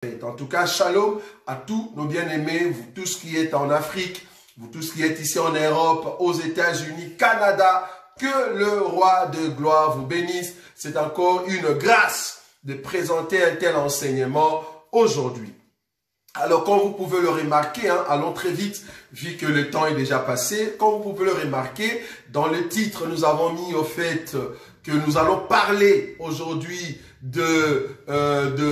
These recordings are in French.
En tout cas, shalom à tous nos bien-aimés, vous tous qui êtes en Afrique, vous tous qui êtes ici en Europe, aux États-Unis, Canada, que le roi de gloire vous bénisse. C'est encore une grâce de présenter un tel enseignement aujourd'hui. Alors, comme vous pouvez le remarquer, allons très vite, vu que le temps est déjà passé. Comme vous pouvez le remarquer, dans le titre, nous avons mis au fait que nous allons parler aujourd'hui de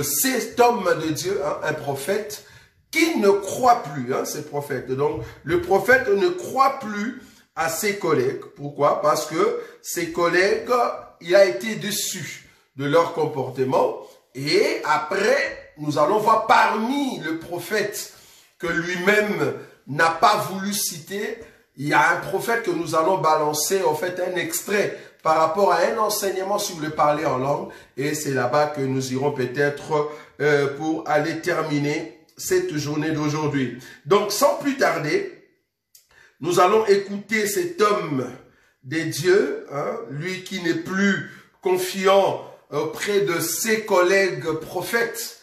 cet homme de Dieu, un prophète, qui ne croit plus, ces prophètes. Donc, le prophète ne croit plus à ses collègues. Pourquoi? Parce que ses collègues, il a été déçu de leur comportement. Et après, nous allons voir parmi le prophète que lui-même n'a pas voulu citer, il y a un prophète que nous allons balancer, en fait, un extrait par rapport à un enseignement sur le parler en langue. Et c'est là-bas que nous irons peut-être pour aller terminer cette journée d'aujourd'hui. Donc, sans plus tarder, nous allons écouter cet homme des dieux, lui qui n'est plus confiant auprès de ses collègues prophètes,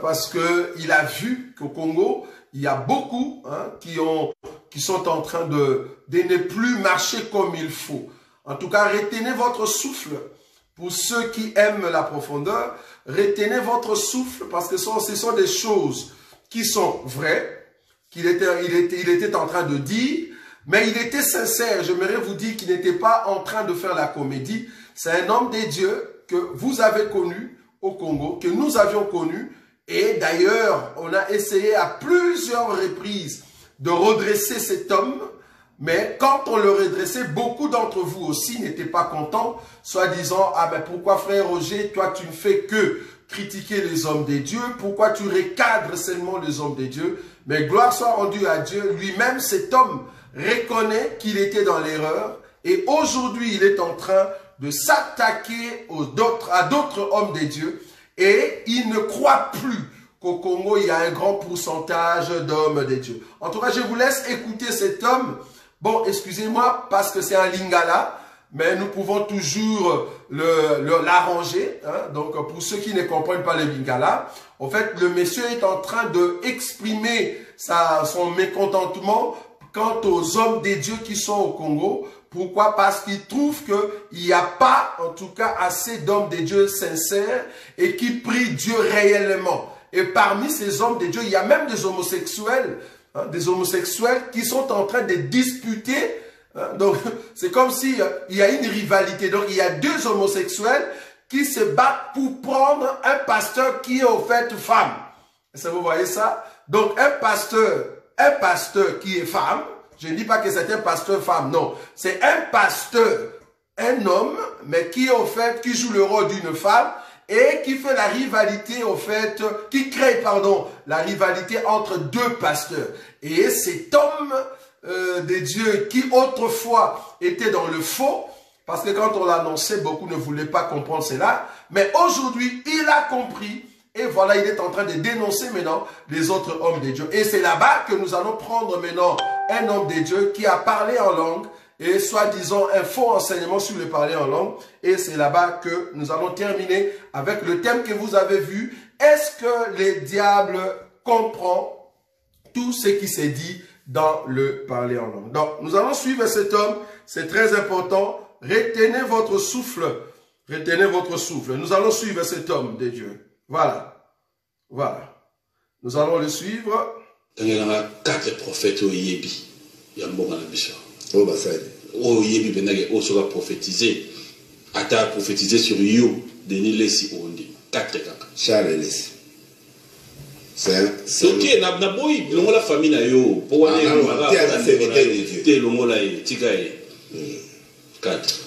parce qu'il a vu qu'au Congo, il y a beaucoup qui sont en train de ne plus marcher comme il faut. En tout cas, retenez votre souffle. Pour ceux qui aiment la profondeur, retenez votre souffle parce que ce sont des choses qui sont vraies, qu'il était en train de dire, mais il était sincère. J'aimerais vous dire qu'il n'était pas en train de faire la comédie. C'est un homme des dieux que vous avez connu au Congo, que nous avions connu. Et d'ailleurs, on a essayé à plusieurs reprises de redresser cet homme. Mais quand on le redressait, beaucoup d'entre vous aussi n'étaient pas contents, soit disant, ah ben pourquoi frère Roger, toi tu ne fais que critiquer les hommes des dieux, pourquoi tu recadres seulement les hommes des dieux? Mais gloire soit rendue à Dieu, lui-même cet homme reconnaît qu'il était dans l'erreur et aujourd'hui il est en train de s'attaquer à d'autres hommes des dieux et il ne croit plus qu'au Congo il y a un grand pourcentage d'hommes des dieux. En tout cas, je vous laisse écouter cet homme. Bon, excusez-moi parce que c'est un lingala, mais nous pouvons toujours l'arranger. Donc, pour ceux qui ne comprennent pas le lingala, en fait, le monsieur est en train d'exprimer son mécontentement quant aux hommes des dieux qui sont au Congo. Pourquoi? Parce qu'il trouve qu'il n'y a pas, en tout cas, assez d'hommes des dieux sincères et qui prient Dieu réellement. Et parmi ces hommes des dieux, il y a même des homosexuels. Des homosexuels qui sont en train de disputer. Donc, c'est comme si il y a une rivalité. Donc, il y a deux homosexuels qui se battent pour prendre un pasteur qui est au fait femme. Est-ce que vous voyez ça? Donc, un pasteur qui est femme, je ne dis pas que c'est un pasteur femme, non. C'est un pasteur, un homme, mais qui est au fait, qui joue le rôle d'une femme, et qui fait la rivalité, au fait, qui crée, pardon, la rivalité entre deux pasteurs. Et cet homme des dieux qui autrefois était dans le faux, parce que quand on l'annonçait, beaucoup ne voulaient pas comprendre cela, mais aujourd'hui, il a compris, et voilà, il est en train de dénoncer maintenant les autres hommes des dieux. Et c'est là-bas que nous allons prendre maintenant un homme des dieux qui a parlé en langue, et soi-disant un faux enseignement sur le parler en langue. Et c'est là-bas que nous allons terminer avec le thème que vous avez vu. Est-ce que le diable comprend tout ce qui s'est dit dans le parler en langue? Donc, nous allons suivre cet homme. C'est très important. Retenez votre souffle. Retenez votre souffle. Nous allons suivre cet homme de Dieu. Voilà. Voilà. Nous allons le suivre. Il y a 4 prophètes au Yébi. Il y a un bon à la Bishop. Oh, bah ça y est. Oh, Yébi Benagé, oh, sera prophétisé. Ata prophétisé sur Yo, Denis Lessi, Ondi. 4 caca. Charles Lessi. C'est ok, n'a boy, l'on la famille na yo. Pour aller à la serviteur de Dieu. T'es l'on la Tikaye. 4.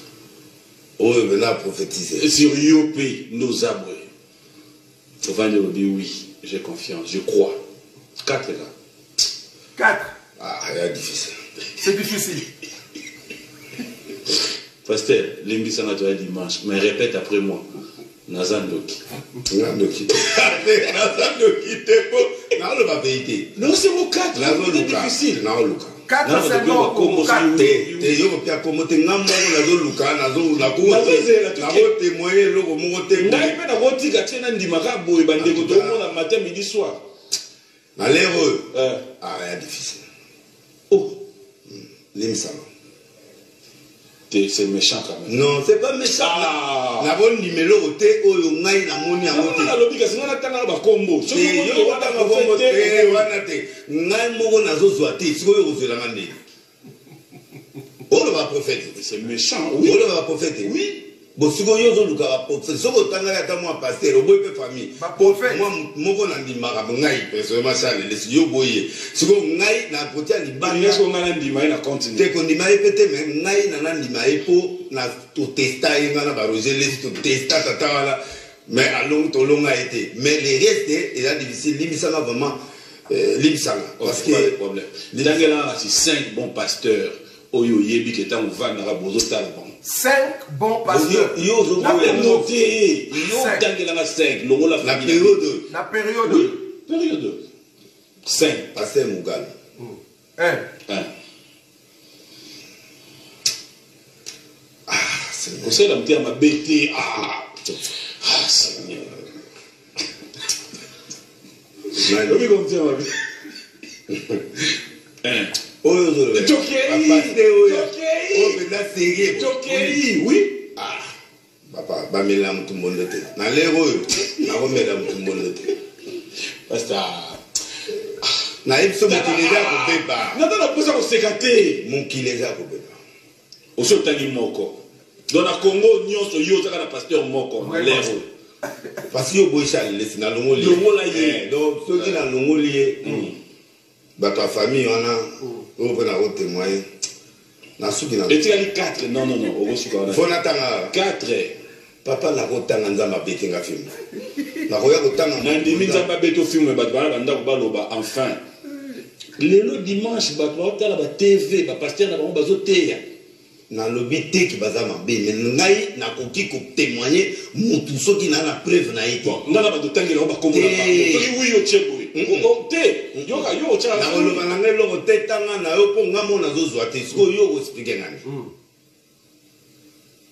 Oh, mais là, prophétisé. Sur Yo, pays, nos arbres. Faut venir dire oui, j'ai confiance, je crois. 4 là. 4. Ah, c'est difficile. C'est difficile. Pasteur, l'invisible doit dimanche, mais répète après moi. Nazandoki. Nazandoki. Nazandoki, t'es beau. Non, le va vérité. Non, c'est mon 4. C'est difficile. Non, Lucas. 4 à 5 ans pour 4. te yo pia komo te ngamo na zo luka na zo la ko te témoigner loko mo te ngai pe na botika tena ndimaka boye bandeko to mona matin midi soir na lero ya difficile oh l'imsama c'est méchant quand même. Non, c'est pas méchant. La bonne numéro te oyo ngai na moni ya mote. Na lobika singa na tanga ba kombo. So yo wana ba kombo te wana te. Ngai moko na zo zwa te, siko yo kozela ngande. Olo ba prophète, c'est méchant. Oui. Olo ba prophète. Oui. Bo siko yo zo luka ba prophète. Soko tanga ya ta moi pasteur, oboy pe famille. Ba prophète. Moi moko na ndima ka ngai personnellement ça le yo boye. Siko ngai na kotia libanda. Ni est-ce qu'on a ndima na continue. Te ko ndima epete me ngai na ndima epo na to testa inga na ba roger les to testa tata wala mais along to longa été mais les restes il a difficile limisanga vraiment limisanga parce que pas de problème. Ndangela si 5 bons pasteurs oyo yebi ke tan va na bozo tal bon. 5 bons pasteurs. Yo zo noté. Yo ndangela 5 longo la période. La période. Oui, période. 5 pasteur Mugal. 1. Conseil la mtia ma bête Seigneur. Oui comme ça ma oui. Papa, ba melam tout monde te. Na lero yo, na ko melam tout monde te. Basta. Na ipso mo kileza ko beba. Na tala posa ko sekate. Mon kileza ko beba. O so tani moko. Dans la Congo, nyonso yo zaka na pasteur moko na lero. Parce que yo boisha lesi na longo li. Longo la ye. Donc ceux qui na longo li ba ta famille wana o pena o témoin. Na suki na. Et tu as dit 4. Non. O suka na. Fona tanga 4. Papa na ko tanga nzamba betinga film. Na ko ya ko tanga na ndimi nzamba beto film ba bana banda ko baloba enfin. Le dimanche ba to tala ba TV ba pasteur na bango bazo teya. Na lobi te ki baza mabe mais ngai na koki ko témoigner mutu soki na na preuve na ite ngana ba totangela ba kombo na ba to wi yo chebo ko te yo cha na loba na ngai loko te tanga na yo po ngamo na zo zwa te siko yo ko expliquer ngani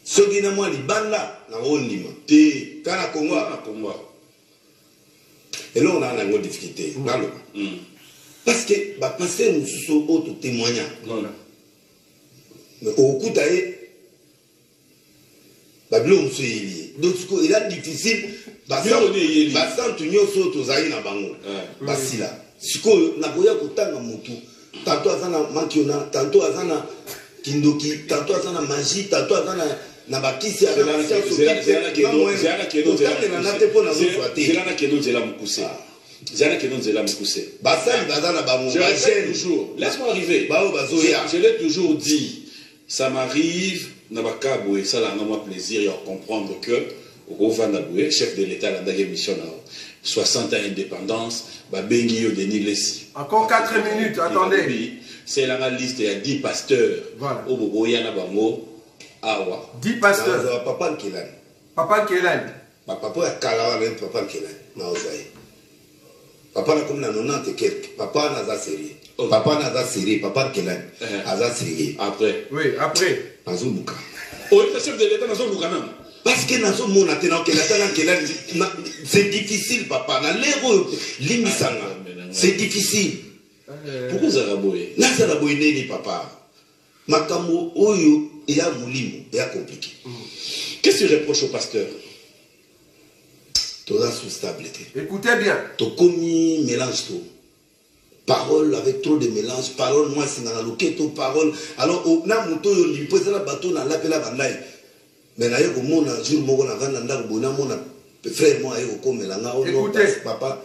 soki na mwa libanda na ondima te kana Congo elo na na ngo difficulté ngalo parce que ba passer mususu auto témoignage mais au coup d'ailleurs Babylone se yeli donc il est difficile basant tunyo so tozali na bango basila siko na boya kotanga mutu tanto azana makiona tanto azana kindoki tanto azana magie tanto azana na bakisi ya na zela keno zela mukuse Zana qui nous zela mukuse basali bazana bango toujours laisse-moi arriver je l'ai toujours dit. Ça m'arrive, Nabakabo et ça l'a moi plaisir à comprendre que au chef de l'État dans la mission 60 ans d'indépendance, Babengio Denis Lessi. Encore 4 minutes, attendez. C'est la liste, il y a 10 pasteurs. Voilà. Au Boboyana Bango, Awa. 10 pasteurs. Papa Nkelan. Papa Nkelan. Papa Kalawa, Papa Nkelan. Papa na comme na 90 quelque. Papa na za série. Papa n'a série, papa Nkelan a série. Après. Oui, après. Nazoluka. Oh, le chef de l'État Nazoluka non. Parce que Nazomona tena Nkelan c'est difficile papa na lero limisanga. C'est difficile. Pourquoi Zaraboye? Na Zaraboye neni papa. Makambo oyo ya mulimo ya compliqué. Qu'est-ce que tu reproches au pasteur? Toda sous stabilité. Écoutez bien. To komi mélange tout. Parole avec trop de mélange, parole moi c'est dans la loqueto, parole. Alors au na moto yo limpoze na bateau na lapela bandai. Mais na yo mona jour moko na vanda ndako bona mona frère moi yo komela nga o no papa.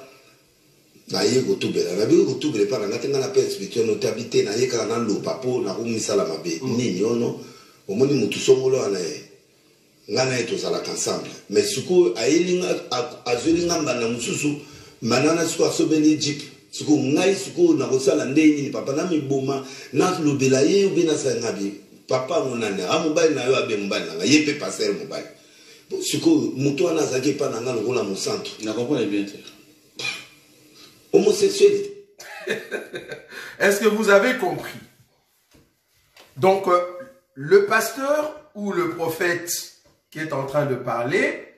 Na ye go tubela, na bi go tubela pa na tenga na pe spirituel no habiter na ye kala na lo papo na ko misala mabe. Nini ono o moni mutu songolo ana ye. Ngana eto sala ensemble. Mais suko ayelinga azulinga mbana mususu manana suko asobeli jeep. Suko ngai suko na kosala ndeni ni papa na miboma na lobela ye obina sa ngabi papa monane amobali na yo abe mobali na ye pe passer mobali suko muto ana zaki pa na ngalo kola mo centre na comprendre bien homosexualité. Est-ce que vous avez compris? Donc, le pasteur ou le prophète qui est en train de parler,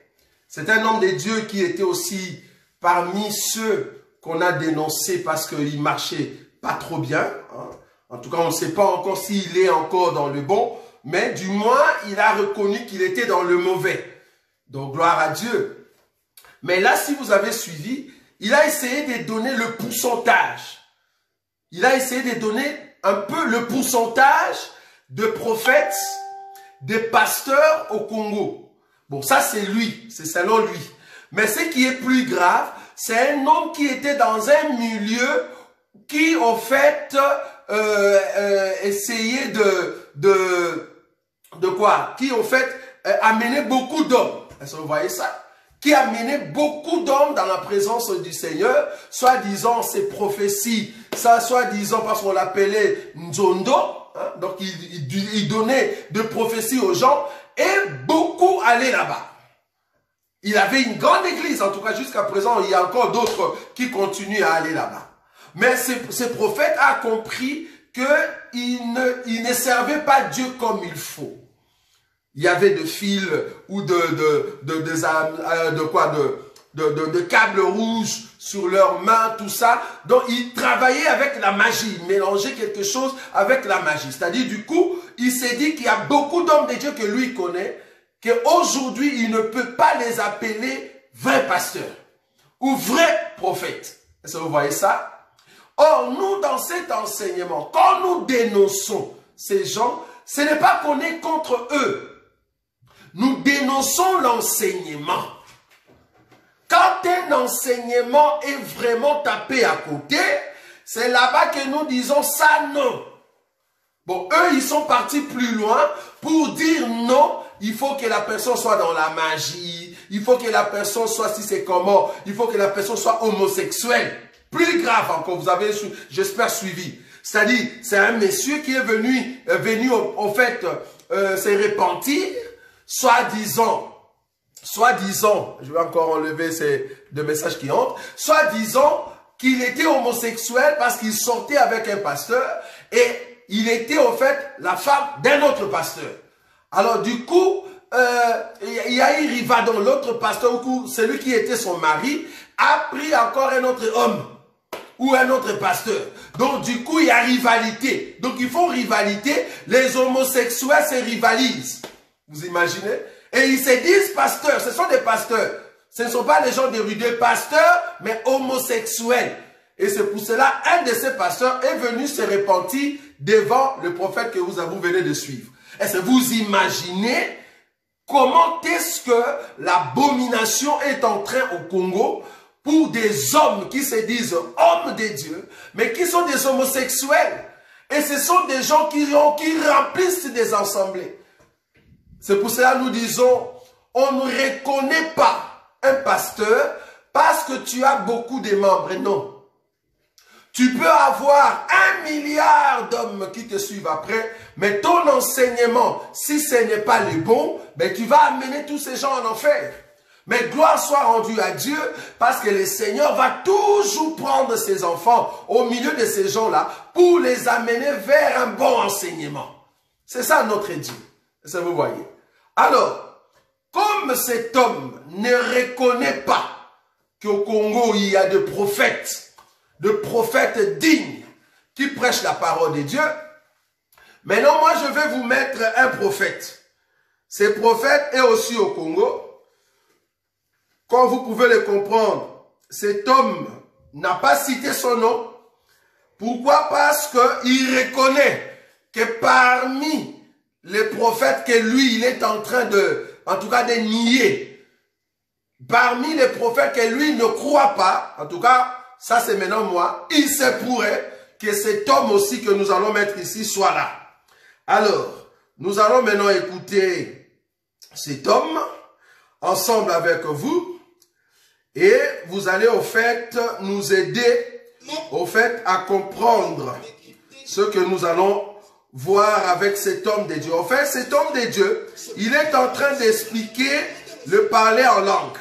c'est un homme de Dieu qui était aussi parmi ceux qu'on a dénoncés parce qu'il marchait pas trop bien. Hein. En tout cas, on ne sait pas encore s'il est encore dans le bon, mais du moins, il a reconnu qu'il était dans le mauvais. Donc, gloire à Dieu. Mais là, si vous avez suivi, il a essayé de donner le pourcentage. Il a essayé de donner un peu le pourcentage de prophètes, de pasteurs au Congo. Bon, ça c'est lui, c'est selon lui. Mais ce qui est plus grave, c'est un homme qui était dans un milieu qui, en fait, essayait de quoi? Qui, en fait, amenait beaucoup d'hommes. Est-ce que vous voyez ça? Qui amenait beaucoup d'hommes dans la présence du Seigneur, soi-disant ses prophéties, ça, soi-disant parce qu'on l'appelait Nzondo, hein, donc il donnait de prophéties aux gens, et beaucoup allaient là-bas. Il avait une grande église, en tout cas jusqu'à présent, il y a encore d'autres qui continuent à aller là-bas. Mais ce prophète a compris qu'il ne servait pas Dieu comme il faut. Il y avait de fils ou de câbles rouges sur leurs mains, tout ça. Donc, ils travaillaient avec la magie, ils mélangeaient quelque chose avec la magie. C'est-à-dire, du coup, il s'est dit qu'il y a beaucoup d'hommes de Dieu que lui connaît, qu'aujourd'hui, il ne peut pas les appeler vrais pasteurs ou vrais prophètes. Est-ce que vous voyez ça? Or, nous, dans cet enseignement, quand nous dénonçons ces gens, ce n'est pas qu'on est contre eux. Nous dénonçons l'enseignement. Quand un enseignement est vraiment tapé à côté, c'est là-bas que nous disons ça non. Bon, eux, ils sont partis plus loin pour dire non, il faut que la personne soit dans la magie, il faut que la personne soit, si c'est comment, il faut que la personne soit homosexuelle. Plus grave encore, vous avez, j'espère, suivi. C'est-à-dire, c'est un monsieur qui est venu en fait, se repentir, soi-disant, je vais encore enlever ces deux messages qui entrent, soi-disant qu'il était homosexuel parce qu'il sortait avec un pasteur et il était en fait la femme d'un autre pasteur. Alors du coup, il y a eu Rivadon, l'autre pasteur, celui qui était son mari, a pris encore un autre homme ou un autre pasteur. Donc du coup, il y a rivalité. Donc ils font rivalité, les homosexuels se rivalisent. Vous imaginez? Et ils se disent pasteurs, ce sont des pasteurs. Ce ne sont pas les gens des pasteurs, mais homosexuels. Et c'est pour cela, un de ces pasteurs est venu se repentir devant le prophète que vous venez de suivre. Est-ce que vous imaginez comment est-ce que l'abomination est en train au Congo pour des hommes qui se disent hommes de Dieu, mais qui sont des homosexuels? Et ce sont des gens qui remplissent des assemblées. C'est pour cela que nous disons, on ne reconnaît pas un pasteur parce que tu as beaucoup de membres. Non. Tu peux avoir 1 milliard d'hommes qui te suivent après, mais ton enseignement, si ce n'est pas le bon, ben tu vas amener tous ces gens en enfer. Mais gloire soit rendue à Dieu parce que le Seigneur va toujours prendre ses enfants au milieu de ces gens-là pour les amener vers un bon enseignement. C'est ça notre Dieu. Ça vous voyez. Alors, comme cet homme ne reconnaît pas qu'au Congo, il y a de prophètes dignes qui prêchent la parole de Dieu, maintenant moi je vais vous mettre un prophète. Ce prophète est aussi au Congo. Comme vous pouvez le comprendre, cet homme n'a pas cité son nom. Pourquoi? Parce qu'il reconnaît que parmi les prophètes que lui, il est en train de nier. Parmi les prophètes que lui ne croit pas, en tout cas, ça c'est maintenant moi, il se pourrait que cet homme aussi que nous allons mettre ici soit là. Alors, nous allons maintenant écouter cet homme ensemble avec vous et vous allez au fait nous aider au fait à comprendre ce que nous allons voir avec cet homme de Dieu. En fait, cet homme de Dieu, il est en train d'expliquer le parler en langue.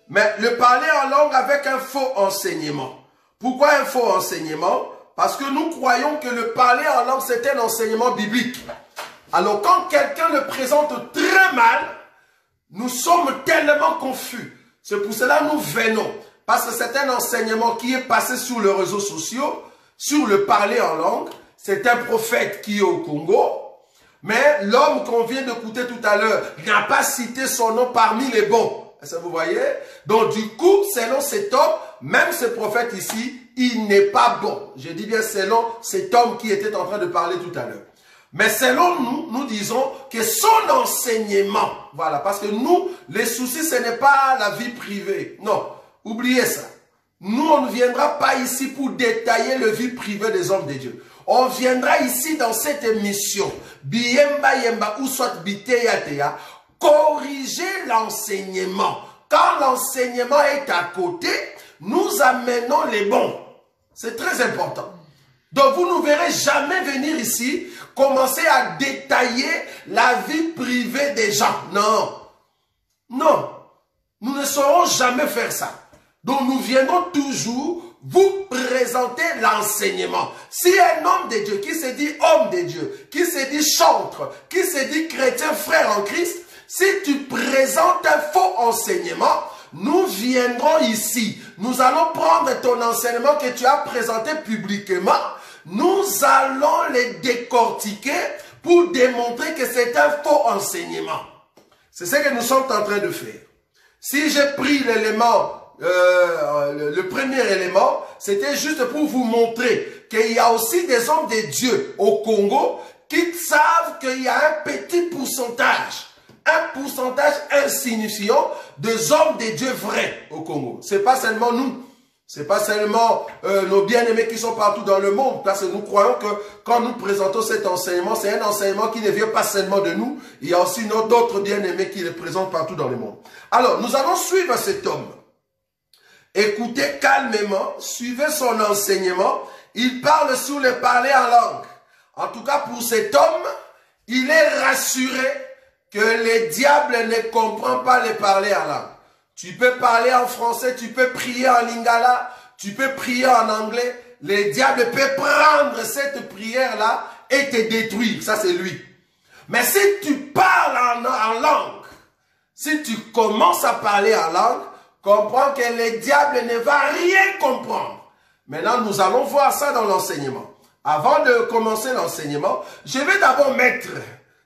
Mais le parler en langue avec un faux enseignement. Pourquoi un faux enseignement? parce que nous croyons que le parler en langue, c'est un enseignement biblique. Alors quand quelqu'un le présente très mal, nous sommes tellement confus. C'est pour cela que nous venons. Parce que c'est un enseignement qui est passé sur les réseaux sociaux, sur le parler en langue. C'est un prophète qui est au Congo. Mais l'homme qu'on vient d'écouter tout à l'heure n'a pas cité son nom parmi les bons. Est-ce que vous voyez? Donc du coup, selon cet homme, même ce prophète ici, il n'est pas bon. Je dis bien selon cet homme qui était en train de parler tout à l'heure. Mais selon nous, nous disons que son enseignement, voilà, parce que nous, les soucis, ce n'est pas la vie privée. Non, oubliez ça. Nous, on ne viendra pas ici pour détailler la vie privée des hommes de Dieu. On viendra ici dans cette émission, Biemba Yemba ou soit Biteyatea, corriger l'enseignement. Quand l'enseignement est à côté, nous amenons les bons. C'est très important. Donc vous ne verrez jamais venir ici commencer à détailler la vie privée des gens. Non. Non. Nous ne saurons jamais faire ça. Donc nous viendrons toujours vous présenter l'enseignement. Si un homme de Dieu qui se dit homme de Dieu, qui se dit chantre, qui se dit chrétien frère en Christ, si tu présentes un faux enseignement, nous viendrons ici. Nous allons prendre ton enseignement que tu as présenté publiquement. Nous allons les décortiquer pour démontrer que c'est un faux enseignement. C'est ce que nous sommes en train de faire. Si j'ai pris l'élément, le premier élément, c'était juste pour vous montrer qu'il y a aussi des hommes de Dieu au Congo qui savent qu'il y a un petit pourcentage insignifiant des hommes de Dieu vrais au Congo. Ce n'est pas seulement nous. Ce n'est pas seulement nos bien-aimés qui sont partout dans le monde, parce que nous croyons que quand nous présentons cet enseignement, c'est un enseignement qui ne vient pas seulement de nous, il y a aussi d'autres bien-aimés qui les présentent partout dans le monde. Alors, nous allons suivre cet homme. Écoutez calmement, suivez son enseignement, il parle sur le parler en langue. En tout cas, pour cet homme, il est rassuré que le diable ne comprend pas le parler en langue. Tu peux parler en français, tu peux prier en lingala, tu peux prier en anglais. Le diable peut prendre cette prière-là et te détruire. Ça, c'est lui. Mais si tu parles en langue, si tu commences à parler en langue, comprends que le diable ne va rien comprendre. Maintenant, nous allons voir ça dans l'enseignement. Avant de commencer l'enseignement, je vais d'abord mettre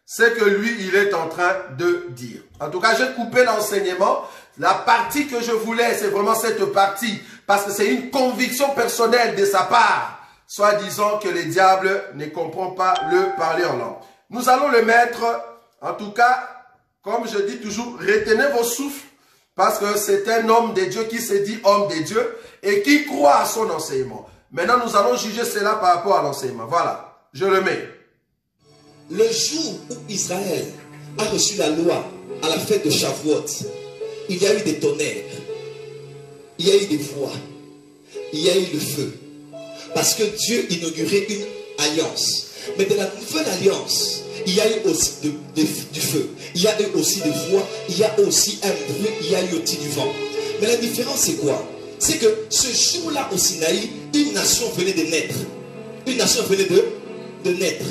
ce que lui, il est en train de dire. En tout cas, j'ai coupé l'enseignement. La partie que je voulais, c'est vraiment cette partie, parce que c'est une conviction personnelle de sa part, soit disant que le diable ne comprend pas le parler en langue. Nous allons le mettre, en tout cas, comme je dis toujours, retenez vos souffles, parce que c'est un homme de Dieu qui se dit homme de Dieu et qui croit à son enseignement. Maintenant, nous allons juger cela par rapport à l'enseignement. Voilà, je le mets. Le jour où Israël a reçu la loi à la fête de Shavuot, il y a eu des tonnerres, il y a eu des voix, il y a eu le feu. Parce que Dieu inaugurait une alliance. Mais de la nouvelle alliance, il y a eu aussi du feu, il y a eu aussi des voix, il y a aussi un bruit, il y a eu aussi du vent. Mais la différence c'est quoi? C'est que ce jour-là au Sinaï, une nation venait de naître. Une nation venait de naître.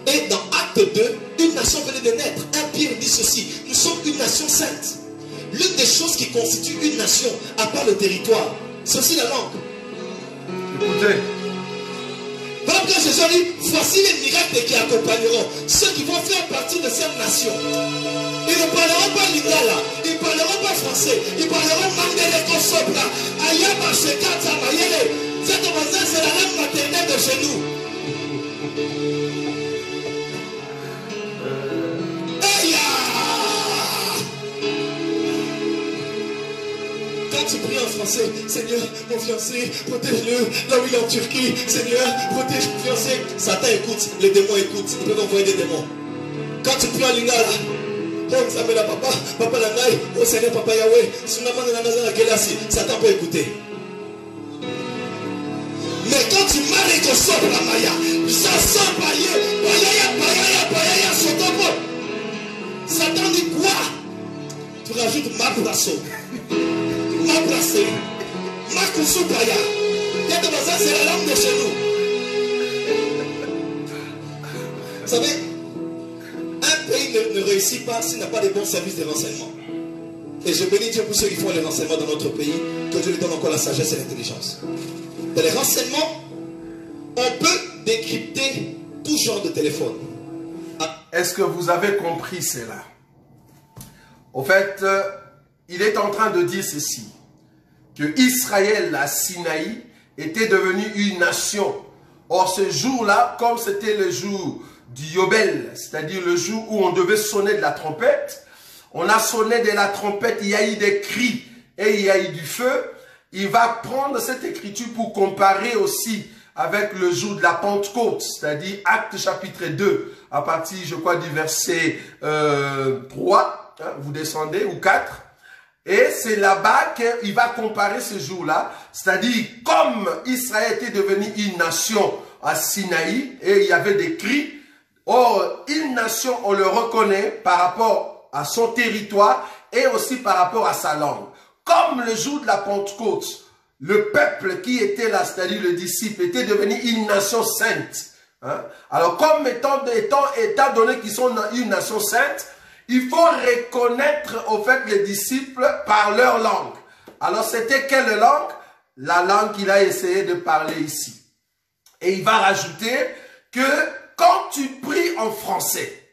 Et dans Acte 2, une nation venait de naître. Un Pierre dit ceci: nous sommes une nation sainte. L'une des choses qui constitue une nation, à part le territoire, c'est aussi la langue. Écoutez. Voilà pourquoi Jésus a dit: voici les miracles qui accompagneront ceux qui vont faire partie de cette nation. Ils ne parleront pas lingala, ils ne parleront pas français, ils parleront mandele kosopla, ayaba shekata mayele. Cette voisin, c'est la langue maternelle de chez nous. Quand tu pries en français: Seigneur, mon fiancé, protège-le là où il est en Turquie. Seigneur, protège mon fiancé. Satan écoute, les démons écoutent, ils peuvent envoyer des démons. Quand tu pries en lingala: oh, ça m'appelle papa, papa Langai, oh Seigneur, papa Yahweh, Sunaman de la maison à Kelasi, Satan peut écouter. Mais quand tu marres que sort la maya, ça sort paya, sotopo. Satan dit quoi? Tu rajoutes ma brasso. Ma placé, ma koussoupaya. C'est la langue de chez nous. Vous savez, un pays ne réussit pas s'il n'a pas de bons services de renseignement. Et je bénis Dieu pour ceux qui font les renseignements dans notre pays, que Dieu lui donne encore la sagesse et l'intelligence. Dans les renseignements, on peut décrypter tout genre de téléphone. Est-ce que vous avez compris cela? Au fait, il est en train de dire ceci, que Israël à Sinaï était devenu une nation. Or ce jour-là, comme c'était le jour du Yobel, c'est-à-dire le jour où on devait sonner de la trompette, on a sonné de la trompette, il y a eu des cris et il y a eu du feu. Il va prendre cette écriture pour comparer aussi avec le jour de la Pentecôte, c'est-à-dire Actes chapitre 2, à partir, je crois, du verset 3, hein, vous descendez, ou 4. Et c'est là-bas qu'il va comparer ce jour-là, c'est-à-dire comme Israël était devenu une nation à Sinaï, et il y avait des cris. Or, une nation, on le reconnaît par rapport à son territoire et aussi par rapport à sa langue. Comme le jour de la Pentecôte, le peuple qui était là, c'est-à-dire le disciple, était devenu une nation sainte. Hein? Alors, comme étant donné qu'ils sont une nation sainte, il faut reconnaître au fait les disciples par leur langue. Alors, c'était quelle langue? La langue qu'il a essayé de parler ici. Et il va rajouter que quand tu pries en français,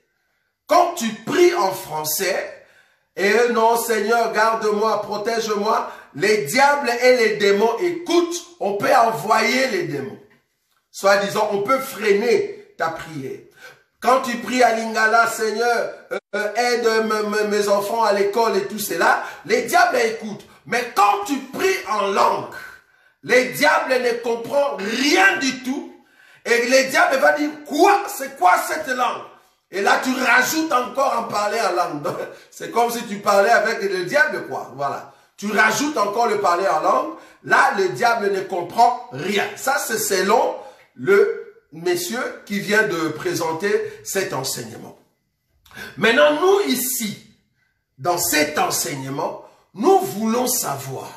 et non Seigneur, garde-moi, protège-moi, les diables et les démons écoutent, on peut envoyer les démons. Soit disant, on peut freiner ta prière. Quand tu pries à Lingala, Seigneur, aide mes enfants à l'école et tout cela, les diables écoutent. Mais quand tu pries en langue, les diables ne comprennent rien du tout. Et les diables vont dire, quoi? C'est quoi cette langue? Et là, tu rajoutes encore en parler en langue. C'est comme si tu parlais avec le diable, quoi. Voilà. Tu rajoutes encore le parler en langue. Là, le diable ne comprend rien. Ça, c'est selon le monsieur qui vient de présenter cet enseignement. Maintenant, nous ici, dans cet enseignement, nous voulons savoir,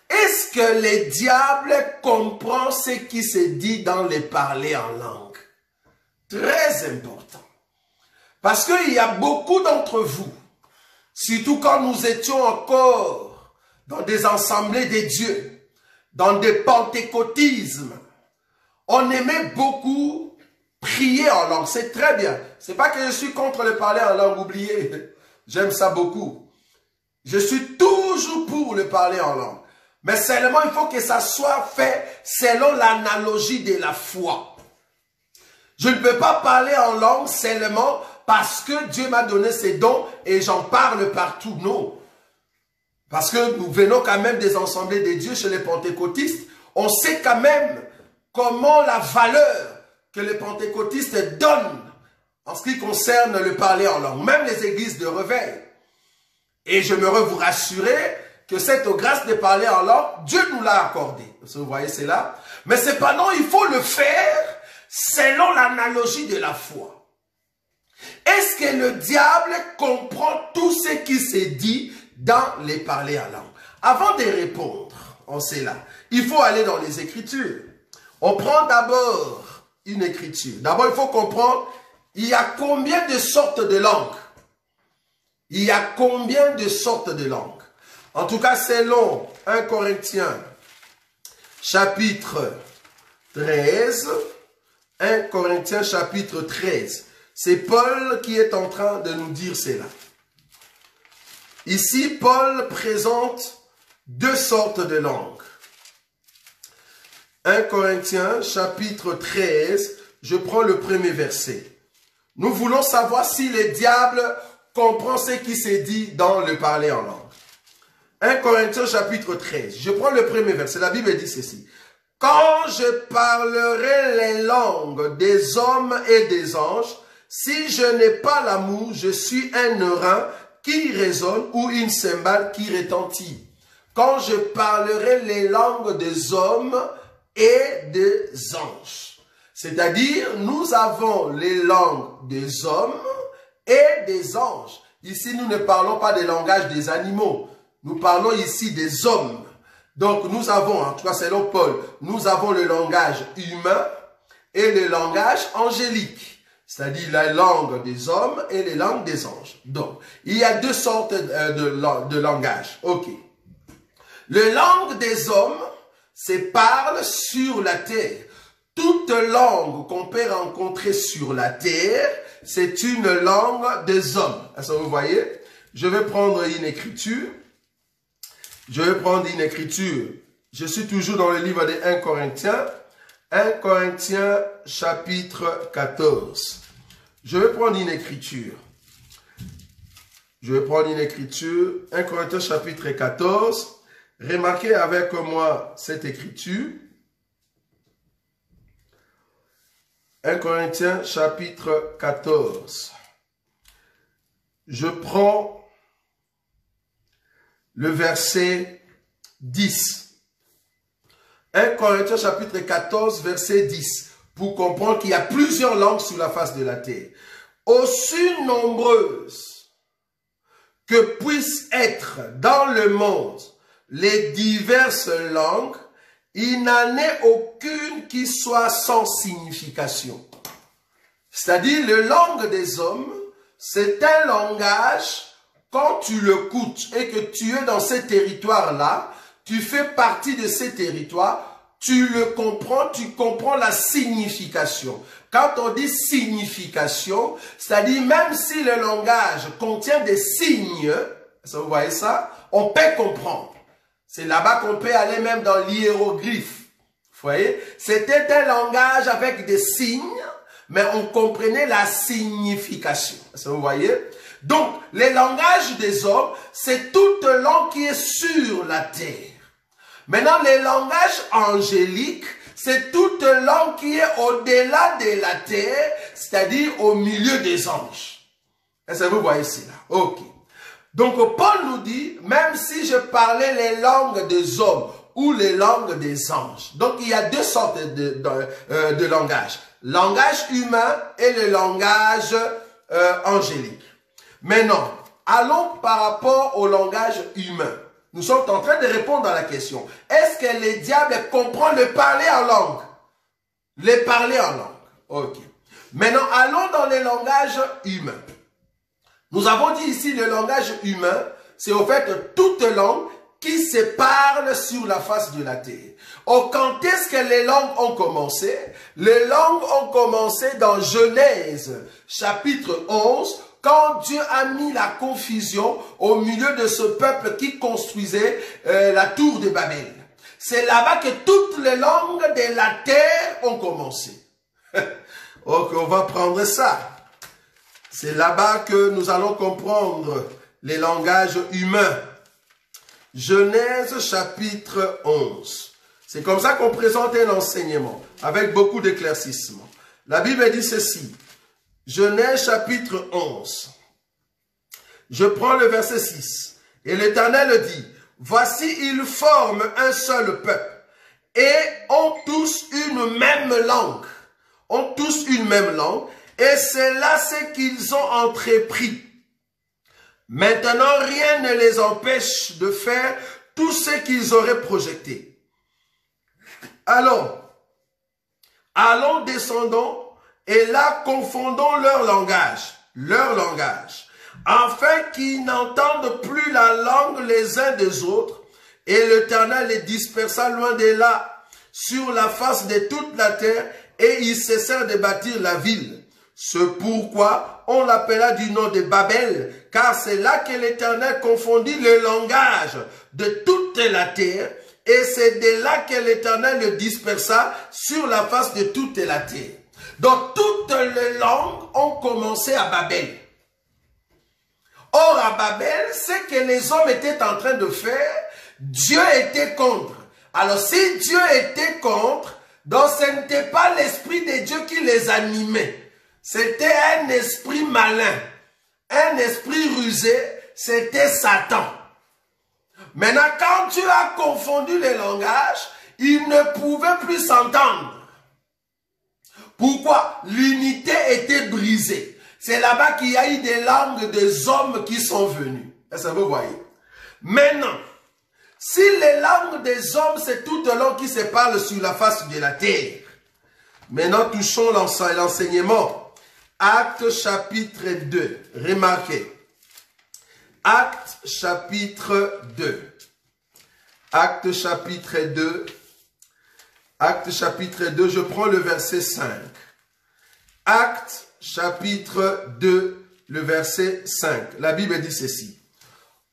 est-ce que les diables comprennent ce qui se dit dans les parler en langue? Très important. Parce qu'il y a beaucoup d'entre vous, surtout quand nous étions encore dans des assemblées de Dieu, dans des pentecôtismes, on aimait beaucoup prier en langue. C'est très bien. C'est pas que je suis contre le parler en langue, oubliez. J'aime ça beaucoup. Je suis toujours pour le parler en langue. Mais seulement, il faut que ça soit fait selon l'analogie de la foi. Je ne peux pas parler en langue seulement parce que Dieu m'a donné ses dons et j'en parle partout. Non. Parce que nous venons quand même des assemblées de Dieu chez les pentecôtistes. On sait quand même comment la valeur que les pentecôtistes donnent en ce qui concerne le parler en langue. Même les églises de réveil. Et je j'aimerais vous rassurer que cette grâce de parler en langue, Dieu nous l'a accordée. Vous voyez cela? Mais cependant, il faut le faire selon l'analogie de la foi. Est-ce que le diable comprend tout ce qui s'est dit dans les parler en langue? Avant de répondre en cela, il faut aller dans les Écritures. On prend d'abord une écriture. D'abord, il faut comprendre, il y a combien de sortes de langues? Il y a combien de sortes de langues? En tout cas, selon 1 Corinthiens, chapitre 13, 1 Corinthiens, chapitre 13, c'est Paul qui est en train de nous dire cela. Ici, Paul présente deux sortes de langues. 1 Corinthiens, chapitre 13, je prends le premier verset. Nous voulons savoir si le diable comprend ce qui s'est dit dans le parler en langue. 1 Corinthiens, chapitre 13, je prends le premier verset. La Bible dit ceci. Quand je parlerai les langues des hommes et des anges, si je n'ai pas l'amour, je suis un neurin qui résonne ou une cymbale qui retentit. Quand je parlerai les langues des hommes et des anges. C'est-à-dire, nous avons les langues des hommes et des anges. Ici, nous ne parlons pas des langages des animaux. Nous parlons ici des hommes. Donc, nous avons, en tout cas selon Paul, nous avons le langage humain et le langage angélique. c'est-à-dire la langue des hommes et les langues des anges. Donc, il y a deux sortes de langage. Ok. Le langue des hommes, c'est parle sur la terre. Toute langue qu'on peut rencontrer sur la terre, c'est une langue des hommes. Est-ce que vous voyez? Je vais prendre une écriture. Je suis toujours dans le livre des 1 Corinthiens. 1 Corinthiens chapitre 14. Je vais prendre une écriture. 1 Corinthiens chapitre 14. Remarquez avec moi cette écriture. 1 Corinthiens chapitre 14. Je prends le verset 10. 1 Corinthiens chapitre 14 verset 10. Pour comprendre qu'il y a plusieurs langues sur la face de la terre. Aussi nombreuses que puissent être dans le monde les diverses langues, il n'en est aucune qui soit sans signification. C'est-à-dire, la langue des hommes, c'est un langage, quand tu l'écoutes et que tu es dans ces territoires-là, tu fais partie de ces territoires, tu le comprends, tu comprends la signification. Quand on dit signification, c'est-à-dire même si le langage contient des signes, vous voyez ça, on peut comprendre. C'est là-bas qu'on peut aller même dans l'hiéroglyphe. Vous voyez? C'était un langage avec des signes, mais on comprenait la signification. Vous voyez? Donc, les langages des hommes, c'est toute langue qui est sur la terre. Maintenant, les langages angéliques, c'est toute langue qui est au-delà de la terre, c'est-à-dire au milieu des anges. Est-ce que vous voyez cela? Ok. Donc, Paul nous dit, même si je parlais les langues des hommes ou les langues des anges, donc il y a deux sortes de langage. Langage humain et le langage angélique. Maintenant, allons par rapport au langage humain. Nous sommes en train de répondre à la question. Est-ce que les diables comprennent le parler en langue? Les parler en langue. Ok. Maintenant, allons dans les langages humains. Nous avons dit ici le langage humain, c'est au fait toute langue qui se parle sur la face de la terre. Oh, quand est-ce que les langues ont commencé? Les langues ont commencé dans Genèse, chapitre 11, quand Dieu a mis la confusion au milieu de ce peuple qui construisait la tour de Babel. C'est là-bas que toutes les langues de la terre ont commencé. Ok, on va prendre ça. C'est là-bas que nous allons comprendre les langages humains. Genèse chapitre 11. C'est comme ça qu'on présente un enseignement, avec beaucoup d'éclaircissements. La Bible dit ceci. Genèse chapitre 11. Je prends le verset 6. Et l'Éternel dit, voici, ils forment un seul peuple et ont tous une même langue. Ont tous une même langue. Et c'est là ce qu'ils ont entrepris. Maintenant, rien ne les empêche de faire tout ce qu'ils auraient projeté. Alors, allons, descendons, et là, confondons leur langage, afin qu'ils n'entendent plus la langue les uns des autres, et l'Éternel les dispersa loin de là, sur la face de toute la terre, et ils cessèrent de bâtir la ville. C'est pourquoi on l'appela du nom de Babel, car c'est là que l'Éternel confondit le langage de toute la terre, et c'est de là que l'Éternel le dispersa sur la face de toute la terre. Donc toutes les langues ont commencé à Babel. Or à Babel, ce que les hommes étaient en train de faire, Dieu était contre. Alors si Dieu était contre, donc ce n'était pas l'Esprit de Dieu qui les animait. C'était un esprit malin, un esprit rusé, c'était Satan. Maintenant, quand Dieu a confondu les langages, ils ne pouvaient plus s'entendre. Pourquoi? L'unité était brisée. C'est là-bas qu'il y a eu des langues des hommes qui sont venus. Est-ce que vous voyez? Maintenant, si les langues des hommes, c'est toute langue qui se parle sur la face de la terre. Maintenant, touchons l'enseignement. Actes chapitre 2. Remarquez. Actes chapitre 2. Actes chapitre 2. Actes chapitre 2, je prends le verset 5. Actes chapitre 2, le verset 5. La Bible dit ceci.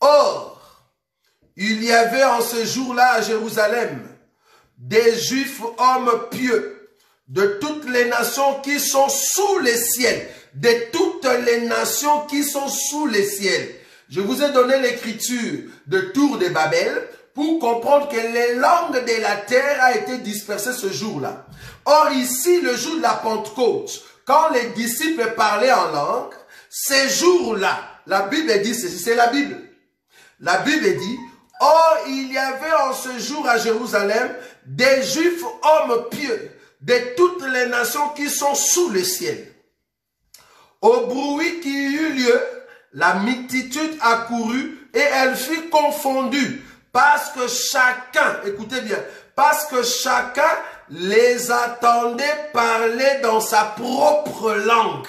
Or, il y avait en ce jour-là à Jérusalem des Juifs hommes pieux de toutes les nations qui sont sous les ciels. De toutes les nations qui sont sous les ciels. Je vous ai donné l'écriture de Tour de Babel pour comprendre que les langues de la terre a été dispersées ce jour-là. Or ici, le jour de la Pentecôte, quand les disciples parlaient en langue, ces jours-là, la Bible dit ceci, c'est la Bible. La Bible dit, or il y avait en ce jour à Jérusalem des Juifs hommes pieux de toutes les nations qui sont sous le ciel. Au bruit qui eut lieu, la multitude accourut et elle fut confondue. Parce que chacun, écoutez bien, parce que chacun les attendait parler dans sa propre langue.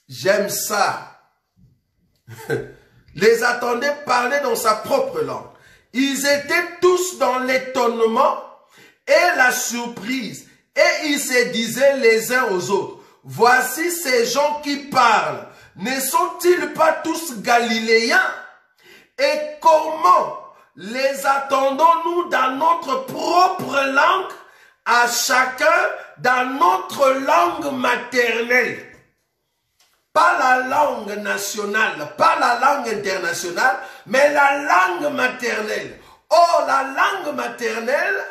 J'aime ça. Les attendait parler dans sa propre langue. Ils étaient tous dans l'étonnement et la surprise. Et ils se disaient les uns aux autres, voici ces gens qui parlent. Ne sont-ils pas tous galiléens? Et comment les attendons-nous dans notre propre langue, à chacun dans notre langue maternelle? Pas la langue nationale, pas la langue internationale, mais la langue maternelle. Or, la langue maternelle,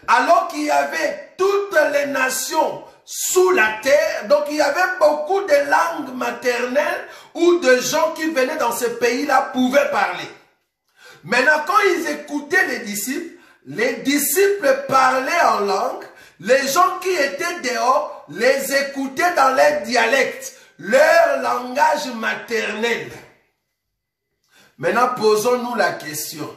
alors qu'il y avait toutes les nations sous la terre, donc il y avait beaucoup de langues maternelles où de gens qui venaient dans ce pays-là pouvaient parler. Maintenant, quand ils écoutaient les disciples parlaient en langue, les gens qui étaient dehors les écoutaient dans leur dialecte, leur langage maternel. Maintenant, posons-nous la question.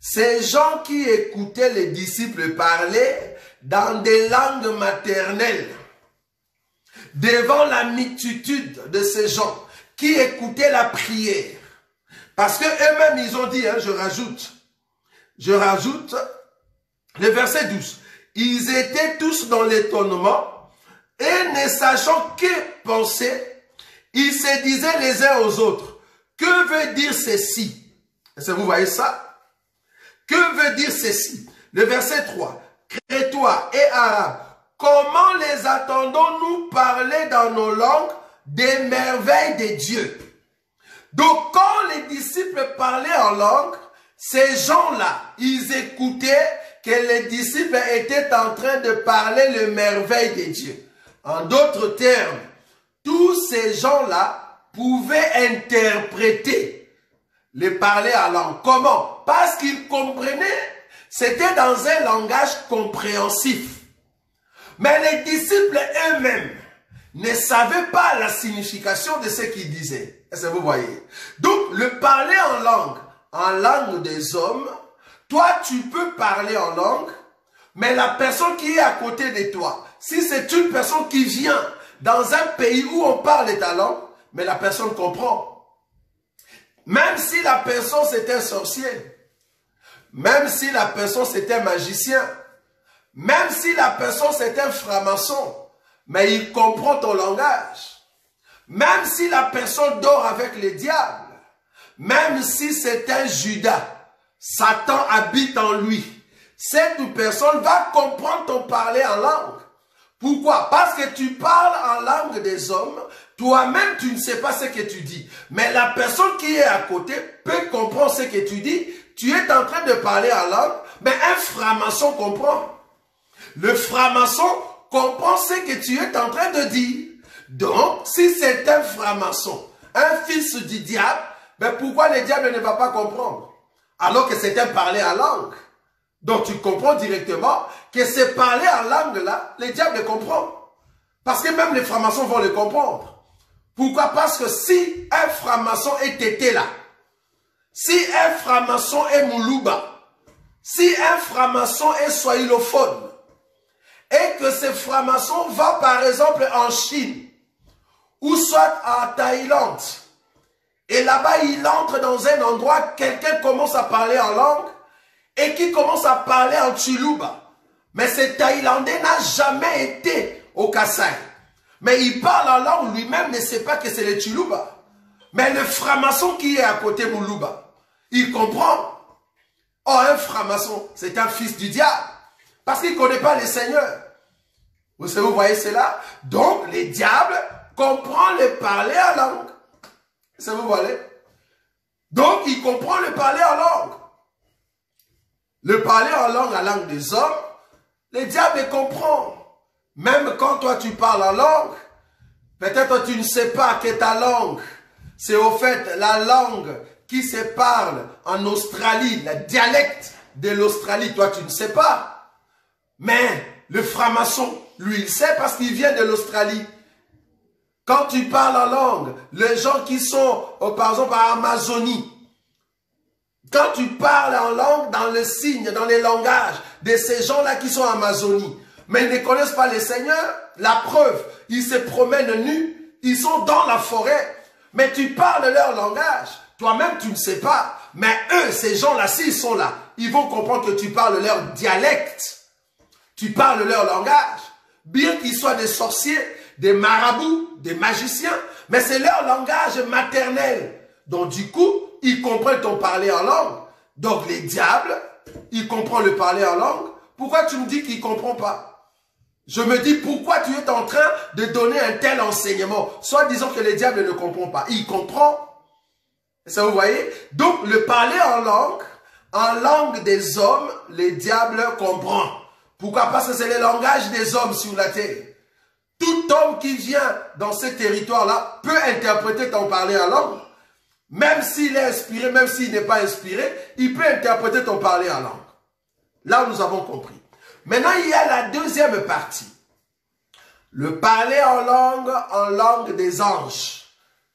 Ces gens qui écoutaient les disciples parler dans des langues maternelles, devant la multitude de ces gens qui écoutaient la prière, parce que eux-mêmes, ils ont dit, hein, je rajoute, le verset 12. Ils étaient tous dans l'étonnement et ne sachant que penser, ils se disaient les uns aux autres, que veut dire ceci? Est-ce que vous voyez ça? Que veut dire ceci? Le verset 3. Crétois et Arabes, comment les attendons-nous parler dans nos langues des merveilles de Dieu? Donc, quand les disciples parlaient en langue, ces gens-là, ils écoutaient que les disciples étaient en train de parler les merveilles de Dieu. En d'autres termes, tous ces gens-là pouvaient interpréter les parler en langue. Comment? Parce qu'ils comprenaient, c'était dans un langage compréhensif. Mais les disciples eux-mêmes ne savaient pas la signification de ce qu'ils disaient. Est-ce que vous voyez? Donc, le parler en langue des hommes, toi, tu peux parler en langue, mais la personne qui est à côté de toi, si c'est une personne qui vient dans un pays où on parle de ta langue, mais la personne comprend. Même si la personne c'est un sorcier, même si la personne c'est un magicien, même si la personne c'est un franc-maçon, mais il comprend ton langage. Même si la personne dort avec les diables, même si c'est un Judas, Satan habite en lui. Cette personne va comprendre ton parler en langue. Pourquoi? Parce que tu parles en langue des hommes, toi-même tu ne sais pas ce que tu dis. Mais la personne qui est à côté peut comprendre ce que tu dis. Tu es en train de parler en langue, mais un franc-maçon comprend. Le franc-maçon comprend ce que tu es en train de dire. Donc, si c'est un franc-maçon, un fils du diable, ben pourquoi le diable ne va pas comprendre? Alors que c'est un parler en langue. Donc, tu comprends directement que ce parler en langue-là, le diable comprend. Parce que même les francs-maçons vont le comprendre. Pourquoi? Parce que si un franc-maçon est été là, si un franc-maçon est Moulouba, si un franc-maçon est swahilophone, et que ce franc-maçon va par exemple en Chine, ou soit en Thaïlande. Et là-bas, il entre dans un endroit, quelqu'un commence à parler en langue et qui commence à parler en Tshiluba. Mais ce Thaïlandais n'a jamais été au Kasaï. Mais il parle en langue, lui-même ne sait pas que c'est le Tshiluba. Mais le franc-maçon qui est à côté de Moulouba, il comprend. Oh, un franc-maçon, c'est un fils du diable. Parce qu'il ne connaît pas le Seigneur. Vous voyez cela? Donc, le diable comprend le parler en langue. Vous voyez? Donc, il comprend le parler en langue. Le parler en langue, la langue des hommes, le diable comprend. Même quand toi tu parles en langue, peut-être tu ne sais pas que ta langue, c'est au fait la langue qui se parle en Australie, le dialecte de l'Australie, toi tu ne sais pas. Mais le franc-maçon, lui, il sait parce qu'il vient de l'Australie. Quand tu parles en langue, les gens qui sont, par exemple, à Amazonie, quand tu parles en langue, dans le signe, dans les langages de ces gens-là qui sont en Amazonie, mais ils ne connaissent pas le Seigneur, la preuve, ils se promènent nus, ils sont dans la forêt, mais tu parles leur langage, toi-même tu ne sais pas, mais eux, ces gens-là, s'ils sont là, ils vont comprendre que tu parles leur dialecte, tu parles leur langage, bien qu'ils soient des sorciers, des marabouts, des magiciens, mais c'est leur langage maternel. Donc du coup, ils comprennent ton parler en langue. Donc les diables, ils comprennent le parler en langue. Pourquoi tu me dis qu'ils ne comprennent pas? Je me dis, pourquoi tu es en train de donner un tel enseignement? Soit disons que les diables ne comprennent pas. Ils comprennent. Ça vous voyez? Donc le parler en langue des hommes, les diables comprennent. Pourquoi? Parce que c'est le langage des hommes sur la terre. Tout homme qui vient dans ce territoire-là peut interpréter ton parler en langue. Même s'il est inspiré, même s'il n'est pas inspiré, il peut interpréter ton parler en langue. Là, nous avons compris. Maintenant, il y a la deuxième partie. Le parler en langue des anges.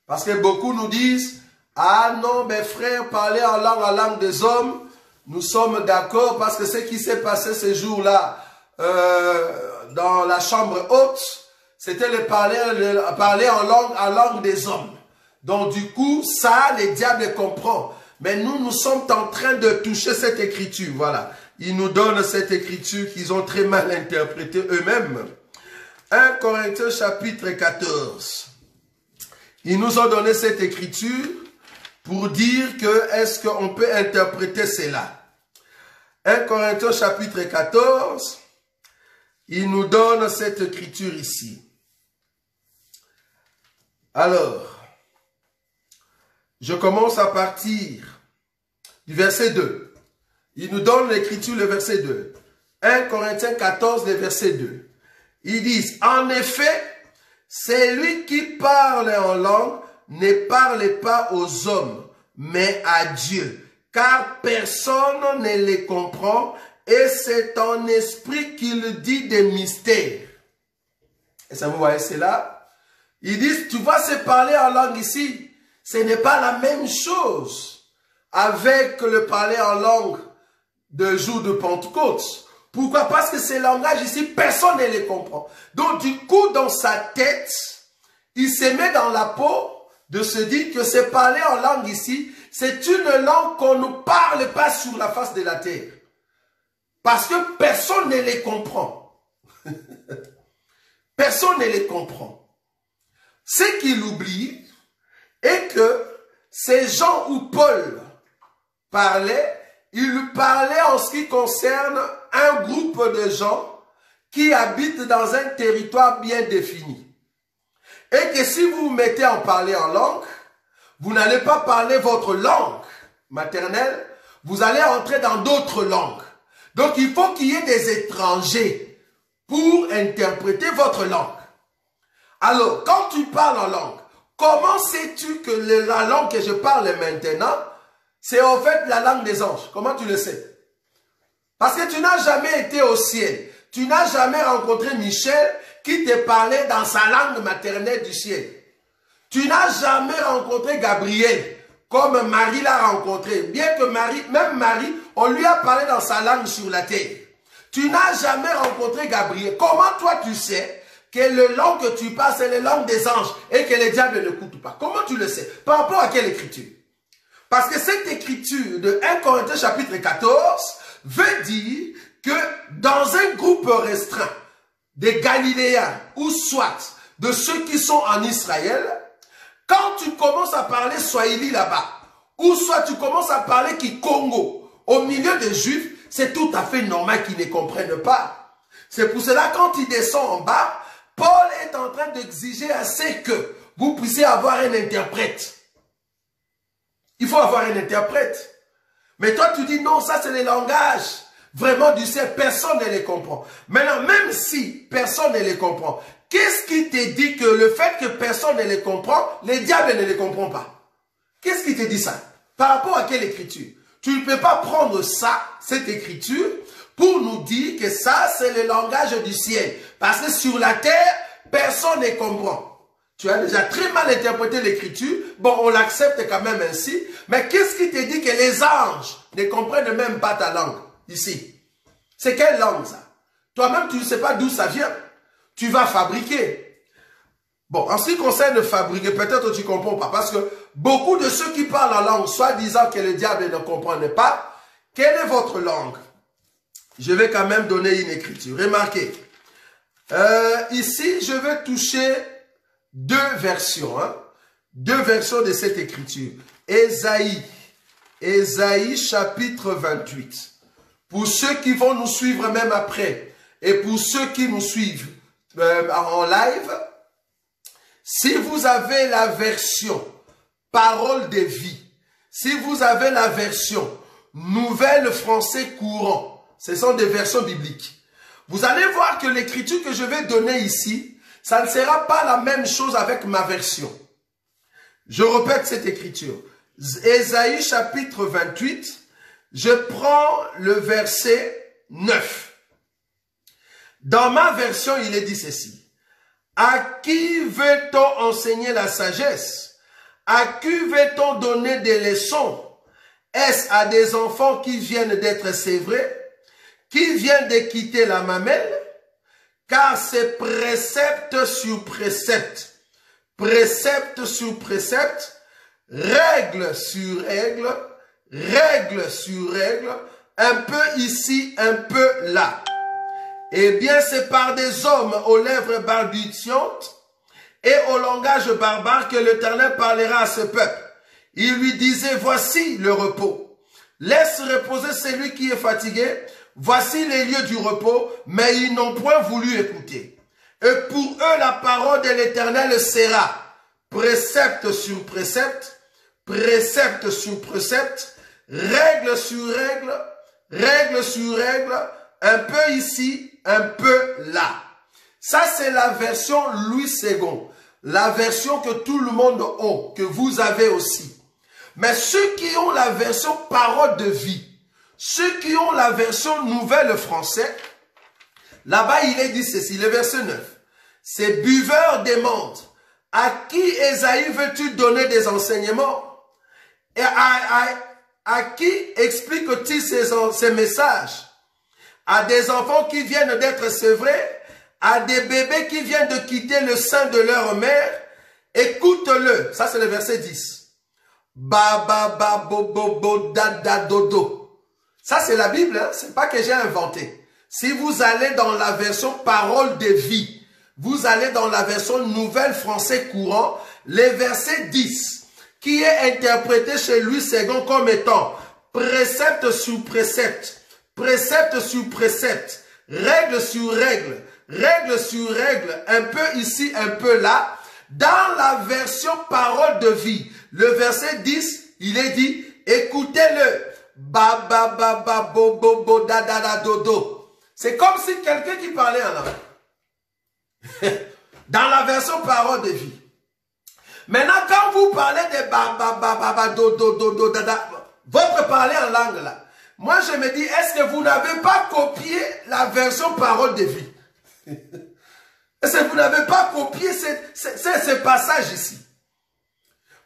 Parce que beaucoup nous disent, ah non, mes frères, parler en langue des hommes, nous sommes d'accord parce que ce qui s'est passé ce jour-là dans la chambre haute, c'était le parler en langue des hommes. Donc du coup, ça, les diables comprennent. Mais nous sommes en train de toucher cette écriture. Voilà. Ils nous donnent cette écriture qu'ils ont très mal interprétée eux-mêmes. 1 Corinthiens chapitre 14. Ils nous ont donné cette écriture pour dire que est-ce qu'on peut interpréter cela. 1 Corinthiens chapitre 14. Ils nous donnent cette écriture ici. Alors, je commence à partir du verset 2. Il nous donne l'écriture, le verset 2. 1 Corinthiens 14, le verset 2. Ils disent, en effet, celui qui parle en langue ne parle pas aux hommes, mais à Dieu, car personne ne les comprend, et c'est en esprit qu'il dit des mystères. Et ça, vous voyez, c'est là. Ils disent, tu vois, c'est parler en langue ici. Ce n'est pas la même chose avec le parler en langue de jour de Pentecôte. Pourquoi? Parce que ces langages ici, personne ne les comprend. Donc du coup, dans sa tête, il se met dans la peau de se dire que c'est parler en langue ici, c'est une langue qu'on ne parle pas sur la face de la terre. Parce que personne ne les comprend. Personne ne les comprend. Ce qu'il oublie est que ces gens où Paul parlait, il parlait en ce qui concerne un groupe de gens qui habitent dans un territoire bien défini. Et que si vous vous mettez en parler en langue, vous n'allez pas parler votre langue maternelle, vous allez entrer dans d'autres langues. Donc il faut qu'il y ait des étrangers pour interpréter votre langue. Alors, quand tu parles en langue, comment sais-tu que la langue que je parle maintenant, c'est en fait la langue des anges? Comment tu le sais? Parce que tu n'as jamais été au ciel. Tu n'as jamais rencontré Michel qui te parlait dans sa langue maternelle du ciel. Tu n'as jamais rencontré Gabriel comme Marie l'a rencontré. Bien que Marie, même Marie, on lui a parlé dans sa langue sur la terre. Tu n'as jamais rencontré Gabriel. Comment toi tu sais que le langue que tu parles, c'est les langues des anges et que les diables n'écoutent pas. Comment tu le sais? Par rapport à quelle écriture? Parce que cette écriture de 1 Corinthiens chapitre 14 veut dire que dans un groupe restreint des Galiléens ou soit de ceux qui sont en Israël, quand tu commences à parler Swahili là-bas, ou soit tu commences à parler Kikongo au milieu des Juifs, c'est tout à fait normal qu'ils ne comprennent pas. C'est pour cela quand il descend en bas, Paul est en train d'exiger assez que vous puissiez avoir un interprète. Il faut avoir un interprète. Mais toi tu dis non, ça c'est les langages vraiment du ciel, personne ne les comprend. Maintenant, même si personne ne les comprend, qu'est-ce qui te dit que le fait que personne ne les comprend, les diables ne les comprennent pas? Qu'est-ce qui te dit ça? Par rapport à quelle écriture? Tu ne peux pas prendre ça, cette écriture, pour nous dire que ça, c'est le langage du ciel. Parce que sur la terre, personne ne comprend. Tu as déjà très mal interprété l'écriture. Bon, on l'accepte quand même ainsi. Mais qu'est-ce qui te dit que les anges ne comprennent même pas ta langue ici? C'est quelle langue ça? Toi-même, tu ne sais pas d'où ça vient. Tu vas fabriquer. Bon, en ce qui concerne fabriquer, peut-être tu ne comprends pas. Parce que beaucoup de ceux qui parlent en langue, soit disant que le diable ne comprenne pas, quelle est votre langue? Je vais quand même donner une écriture. Remarquez. Ici, je vais toucher deux versions. Deux versions de cette écriture. Ésaïe chapitre 28. Pour ceux qui vont nous suivre même après, et pour ceux qui nous suivent en live, si vous avez la version Parole de vie, si vous avez la version Nouvelle Français courant, ce sont des versions bibliques. Vous allez voir que l'écriture que je vais donner ici, ça ne sera pas la même chose avec ma version. Je répète cette écriture. Ésaïe chapitre 28, je prends le verset 9. Dans ma version, il est dit ceci. À qui veut-on enseigner la sagesse? À qui veut-on donner des leçons? Est-ce à des enfants qui viennent d'être sévrés, qui viennent de quitter la mamelle? Car c'est précepte sur précepte, précepte sur précepte, règle sur règle, règle sur règle, un peu ici, un peu là. Eh bien, c'est par des hommes aux lèvres balbutiantes et au langage barbare que l'Éternel parlera à ce peuple. Il lui disait, voici le repos. Laisse reposer celui qui est fatigué. Voici les lieux du repos, mais ils n'ont point voulu écouter. Et pour eux, la parole de l'Éternel sera précepte sur précepte, précepte sur précepte, règle sur règle, règle sur règle, un peu ici, un peu là. Ça, c'est la version Louis II, la version que tout le monde a, que vous avez aussi. Mais ceux qui ont la version Parole de vie, ceux qui ont la version Nouvelle Français, là-bas, il est dit ceci, le verset 9. C'est buveur d'émonde. À qui, Ésaïe, veux-tu donner des enseignements? Et à qui explique-t-il ces messages? À des enfants qui viennent d'être sevrés, à des bébés qui viennent de quitter le sein de leur mère, écoute-le. Ça, c'est le verset 10. Ba, ba, ba, bo, bo, bo, da, da, do, do. Ça, c'est la Bible, hein? C'est pas que j'ai inventé. Si vous allez dans la version Parole de vie, vous allez dans la version Nouvelle Français courant, le verset 10, qui est interprété chez Louis II comme étant précepte sur précepte, précepte sur précepte, règle sur règle, règle sur règle, un peu ici, un peu là. Dans la version Parole de vie, le verset 10, il est dit, écoutez-le. Ba, ba, ba, ba, bo, bo, bo, da, da, da, do, do. C'est comme si quelqu'un qui parlait en langue. Dans la version Parole de vie. Maintenant, quand vous parlez de ba, ba, ba, ba, ba, do, do, do, do, da, da, votre parler en langue là, moi je me dis, est-ce que vous n'avez pas copié la version Parole de vie? Est-ce que vous n'avez pas copié ce passage ici?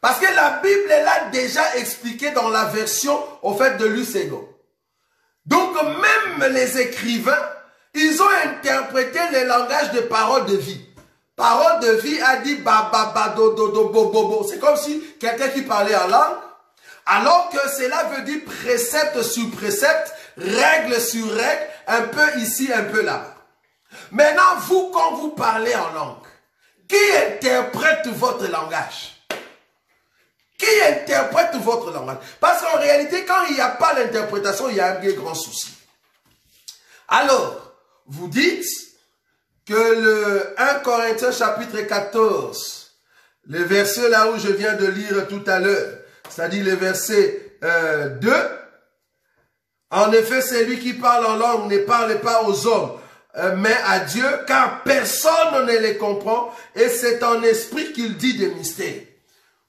Parce que la Bible l'a déjà expliqué dans la version au fait de Louis II. Donc même les écrivains, ils ont interprété le langage de Parole de vie. parole de vie a dit ba ba ba do do do bo bo bo. C'est comme si quelqu'un qui parlait en langue, alors que cela veut dire précepte sur précepte, règle sur règle, un peu ici, un peu là. Maintenant, vous, quand vous parlez en langue, qui interprète votre langage? Qui interprète votre langage? Parce qu'en réalité, quand il n'y a pas l'interprétation, il y a un grand souci. Alors, vous dites que le 1 Corinthiens chapitre 14, le verset là où je viens de lire tout à l'heure, c'est-à-dire le verset 2, en effet, c'est lui qui parle en langue, ne parle pas aux hommes, mais à Dieu, car personne ne les comprend, et c'est en esprit qu'il dit des mystères.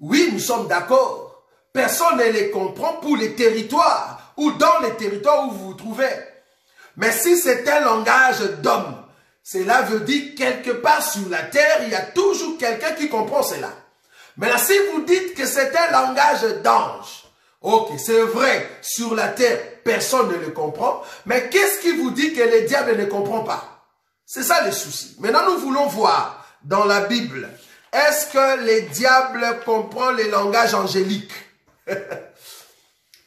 Oui, nous sommes d'accord. Personne ne les comprend pour les territoires, ou dans les territoires où vous vous trouvez. Mais si c'est un langage d'homme, cela veut dire quelque part sur la terre, il y a toujours quelqu'un qui comprend cela. Mais là, si vous dites que c'est un langage d'ange, ok, c'est vrai, sur la terre, personne ne le comprend, mais qu'est-ce qui vous dit que le diable ne comprend pas? C'est ça le souci. Maintenant, nous voulons voir dans la Bible, est-ce que les diables comprennent les langages angéliques?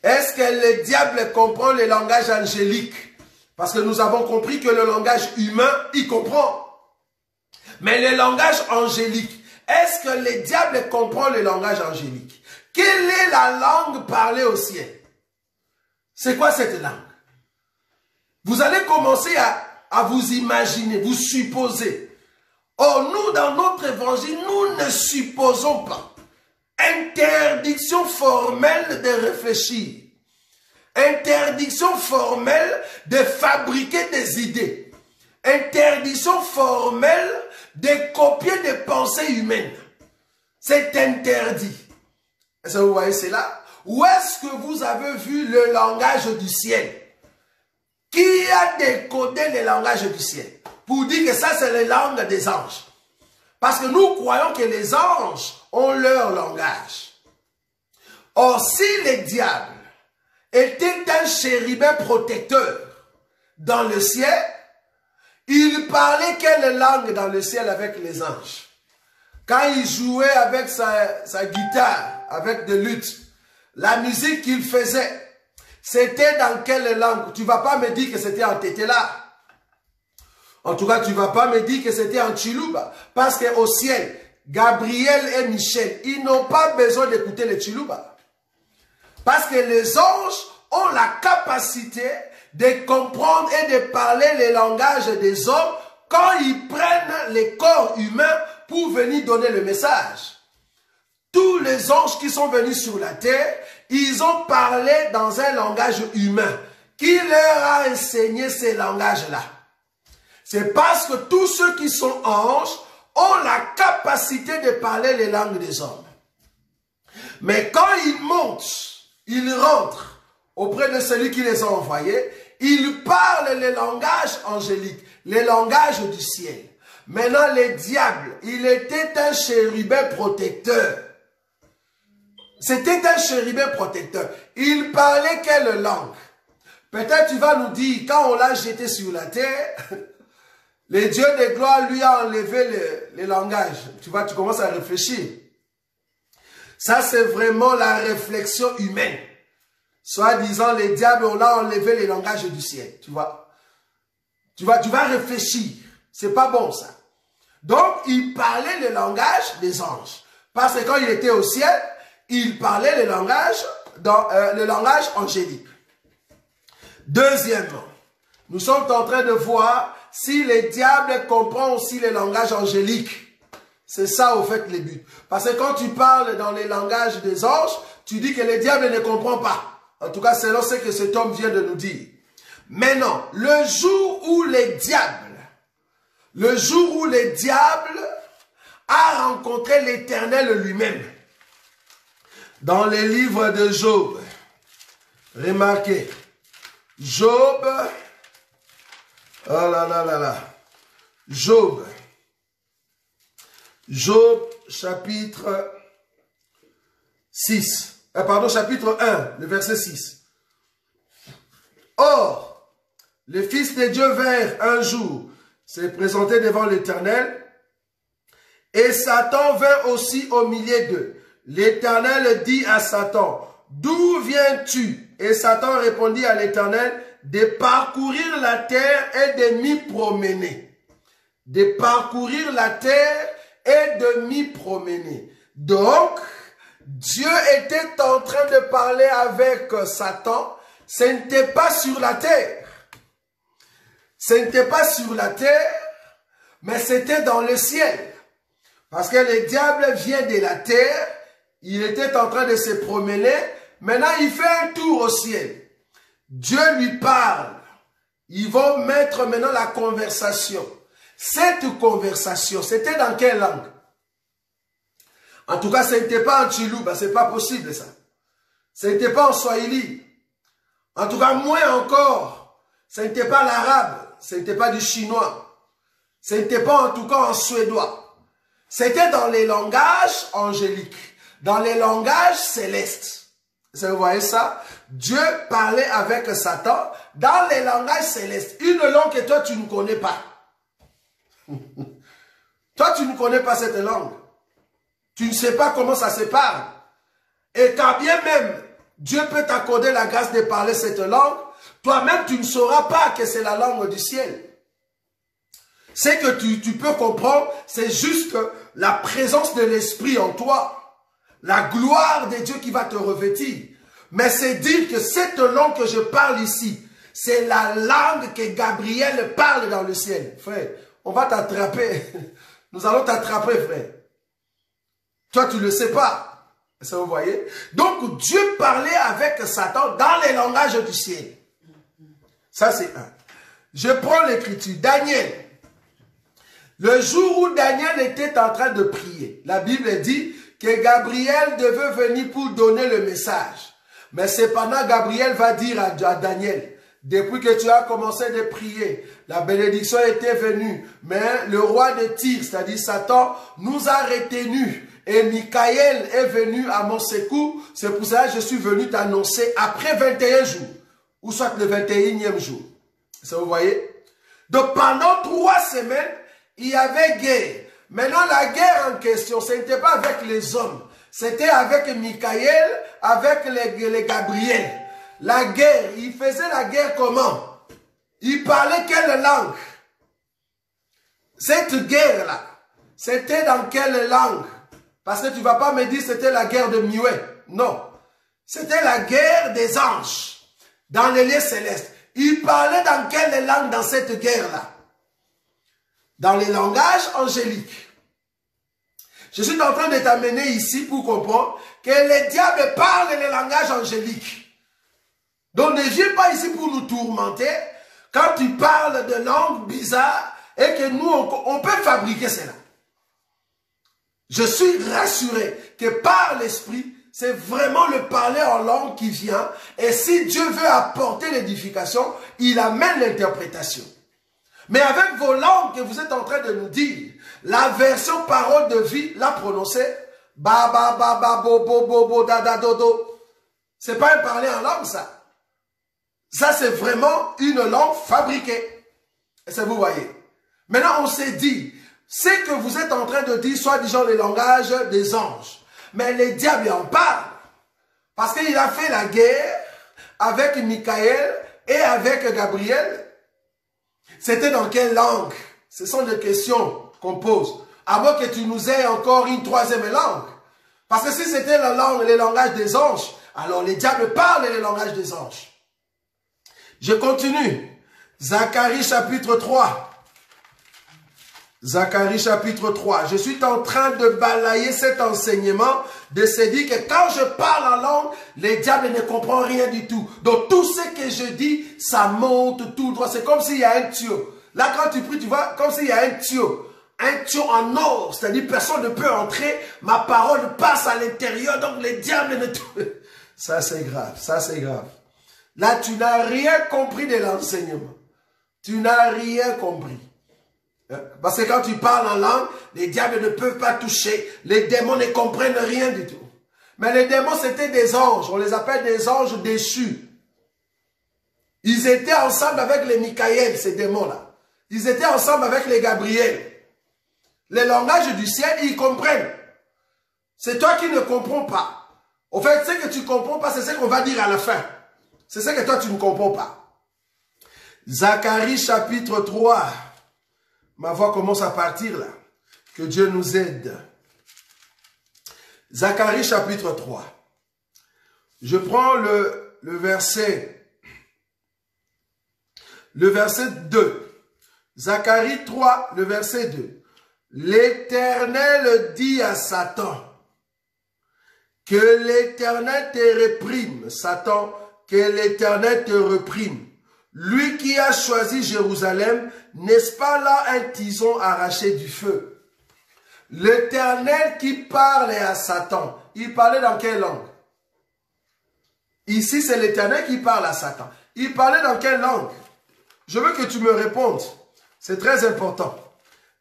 Est-ce que le diable comprend les langages angéliques? Parce que nous avons compris que le langage humain, il comprend. Mais le langage angélique, est-ce que le diable comprend le langage angélique? Quelle est la langue parlée au ciel? C'est quoi cette langue? Vous allez commencer à vous imaginer, vous supposer. Oh, nous, dans notre évangile, nous ne supposons pas. Interdiction formelle de réfléchir. Interdiction formelle de fabriquer des idées. Interdiction formelle de copier des pensées humaines. C'est interdit. Est-ce que vous voyez cela? Où est-ce que vous avez vu le langage du ciel? Qui a décodé le langage du ciel? Pour dire que ça, c'est la langue des anges. Parce que nous croyons que les anges ont leur langage. Or, si le diable était un chérubin protecteur dans le ciel, il parlait quelle langue dans le ciel avec les anges? Quand il jouait avec sa guitare, avec des luttes, la musique qu'il faisait, c'était dans quelle langue? Tu ne vas pas me dire que c'était en tétéla. En tout cas, tu ne vas pas me dire que c'était en Chiluba. Parce qu'au ciel, Gabriel et Michel, ils n'ont pas besoin d'écouter le Chiluba. Parce que les anges ont la capacité de comprendre et de parler les langages des hommes quand ils prennent les corps humains pour venir donner le message. Tous les anges qui sont venus sur la terre, ils ont parlé dans un langage humain. Qui leur a enseigné ces langages-là? C'est parce que tous ceux qui sont anges ont la capacité de parler les langues des hommes. Mais quand ils montent, ils rentrent auprès de celui qui les a envoyés, ils parlent les langages angéliques, les langages du ciel. Maintenant, le diable, il était un chérubin protecteur. C'était un chérubin protecteur. Il parlait quelle langue? Peut-être tu vas nous dire, quand on l'a jeté sur la terre, le Dieu de gloire lui a enlevé les langages. Tu vois, tu commences à réfléchir. Ça, c'est vraiment la réflexion humaine. Soit disant, le diable, on a enlevé les langages du ciel. Tu vois. Tu vas réfléchir. C'est pas bon, ça. Donc, il parlait le langage des anges. Parce que quand il était au ciel, il parlait le langage angélique. Deuxièmement, nous sommes en train de voir si le diable comprend aussi les langages angéliques. C'est ça, au fait, le but. Parce que quand tu parles dans les langages des anges, tu dis que le diable ne comprend pas. En tout cas, selon ce que cet homme vient de nous dire. Maintenant, le jour où le diable a rencontré l'Éternel lui-même, dans les livres de Job, remarquez, Job, oh là là là là, Job chapitre 6, chapitre 1, le verset 6. Or, le Fils de Dieu vint un jour se présenter devant l'Éternel, Et Satan vint aussi au milieu d'eux. L'Éternel dit à Satan, d'où viens-tu? Et Satan répondit à l'Éternel, de parcourir la terre et de m'y promener. De parcourir la terre et de m'y promener. Donc, Dieu était en train de parler avec Satan. Ce n'était pas sur la terre. Ce n'était pas sur la terre, mais c'était dans le ciel. Parce que le diable vient de la terre. Il était en train de se promener. Maintenant, il fait un tour au ciel. Dieu lui parle. Ils vont mettre maintenant la conversation. Cette conversation, c'était dans quelle langue? En tout cas, ce n'était pas en Chiluba, ce n'est pas possible ça. Ce n'était pas en Swahili. En tout cas, moins encore, ce n'était pas l'arabe, ce n'était pas du chinois. Ce n'était pas en tout cas en suédois. C'était dans les langages angéliques, dans les langages célestes. Vous voyez ça? Dieu parlait avec Satan dans les langages célestes. Une langue que toi, tu ne connais pas. Toi, tu ne connais pas cette langue. Tu ne sais pas comment ça se parle. Et quand bien même Dieu peut t'accorder la grâce de parler cette langue, toi-même, tu ne sauras pas que c'est la langue du ciel. Ce que tu peux comprendre, c'est juste la présence de l'Esprit en toi. La gloire de Dieu qui va te revêtir. Mais c'est dire que cette langue que je parle ici, c'est la langue que Gabriel parle dans le ciel. Frère, on va t'attraper. Nous allons t'attraper, frère. Toi, tu ne le sais pas. Ça, vous voyez? Donc, Dieu parlait avec Satan dans les langages du ciel. Ça, c'est un. Je prends l'écriture. Daniel. Le jour où Daniel était en train de prier, la Bible dit que Gabriel devait venir pour donner le message. Mais cependant, Gabriel va dire à Daniel, depuis que tu as commencé de prier, la bénédiction était venue. Mais le roi de Tyr, c'est-à-dire Satan, nous a retenus. Et Michael est venu à mon secours. C'est pour ça que je suis venu t'annoncer après 21 jours. Ou soit le 21e jour. Ça vous voyez? Donc pendant 3 semaines, il y avait guerre. Maintenant, la guerre en question, ce n'était pas avec les hommes. C'était avec Michael, avec les Gabriel. La guerre, il faisait la guerre comment? Il parlait quelle langue? Cette guerre-là, c'était dans quelle langue? Parce que tu ne vas pas me dire que c'était la guerre de Mioué. Non. C'était la guerre des anges. Dans les lieux célestes. Il parlait dans quelle langue dans cette guerre-là? Dans les langages angéliques. Je suis en train de t'amener ici pour comprendre que les diables parlent les langages angéliques. Donc ne viens pas ici pour nous tourmenter quand tu parles de langues bizarres et que nous, on peut fabriquer cela. Je suis rassuré que par l'esprit, c'est vraiment le parler en langue qui vient. Et si Dieu veut apporter l'édification, il amène l'interprétation. Mais avec vos langues que vous êtes en train de nous dire, la version parole de vie, la prononcer, ba ba ba ba bo bo bo bo da da do do. C'est pas un parler en langue ça. Ça c'est vraiment une langue fabriquée. Et ça vous voyez. Maintenant on s'est dit, c'est que vous êtes en train de dire, soit disant les langages des anges. Mais les diables en parlent. Parce qu'il a fait la guerre avec Michael et avec Gabriel. C'était dans quelle langue? Ce sont des questions qu'on pose. À moins que tu nous aies encore une 3e langue. Parce que si c'était la langue, les langages des anges, alors les diables parlent les langages des anges. Je continue. Zacharie chapitre 3. Zacharie chapitre 3. Je suis en train de balayer cet enseignement, de se dire que quand je parle en langue, les diables ne comprennent rien du tout. Donc tout ce que je dis, ça monte tout droit. C'est comme s'il y a un tuyau. Là quand tu pries, tu vois, comme s'il y a un tuyau. Un tuyau en or. C'est-à-dire personne ne peut entrer. Ma parole passe à l'intérieur. Donc les diables ne... Ça c'est grave. Ça c'est grave. Là tu n'as rien compris de l'enseignement. Tu n'as rien compris. Parce que quand tu parles en langue, les diables ne peuvent pas toucher. Les démons ne comprennent rien du tout. Mais les démons, c'était des anges. On les appelle des anges déchus. Ils étaient ensemble avec les Michael, ces démons-là. Ils étaient ensemble avec les Gabriel. les langages du ciel, ils comprennent. C'est toi qui ne comprends pas. Au fait, ce que tu ne comprends pas, c'est ce qu'on va dire à la fin. C'est ce que toi, tu ne comprends pas. Zacharie chapitre 3. Ma voix commence à partir là. Que Dieu nous aide. Zacharie chapitre 3. Je prends le verset 2. Zacharie 3, le verset 2. L'Éternel dit à Satan, que l'Éternel te réprime. Satan, que l'Éternel te réprime. Lui qui a choisi Jérusalem, n'est-ce pas là un tison arraché du feu? L'Éternel qui parlait à Satan, il parlait dans quelle langue? Ici, c'est l'Éternel qui parle à Satan. Il parlait dans quelle langue? Je veux que tu me répondes. C'est très important.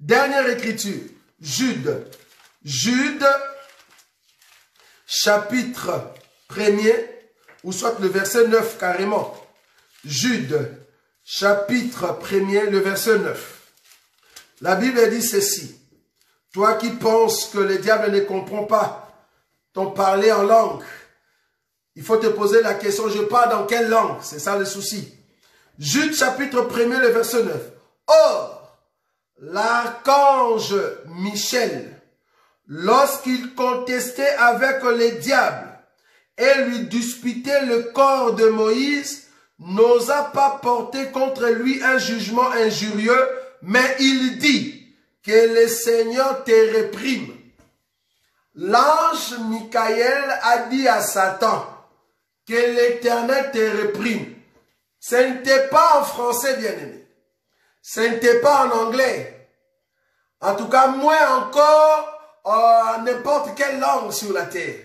Dernière écriture, Jude. Jude, chapitre 1er, ou soit le verset 9 carrément. Jude, chapitre 1er, le verset 9. La Bible dit ceci. Toi qui penses que le diable ne comprend pas ton parler en langue, il faut te poser la question, je parle dans quelle langue? C'est ça le souci. Jude, chapitre 1er, le verset 9. Or, l'archange Michel, lorsqu'il contestait avec les diables et lui disputait le corps de Moïse, n'osa pas porter contre lui un jugement injurieux, mais il dit que le Seigneur te réprime. L'ange Michael a dit à Satan que l'Éternel te réprime. Ce n'était pas en français, bien-aimé. Ce n'était pas en anglais. En tout cas, moins encore n'importe quelle langue sur la terre.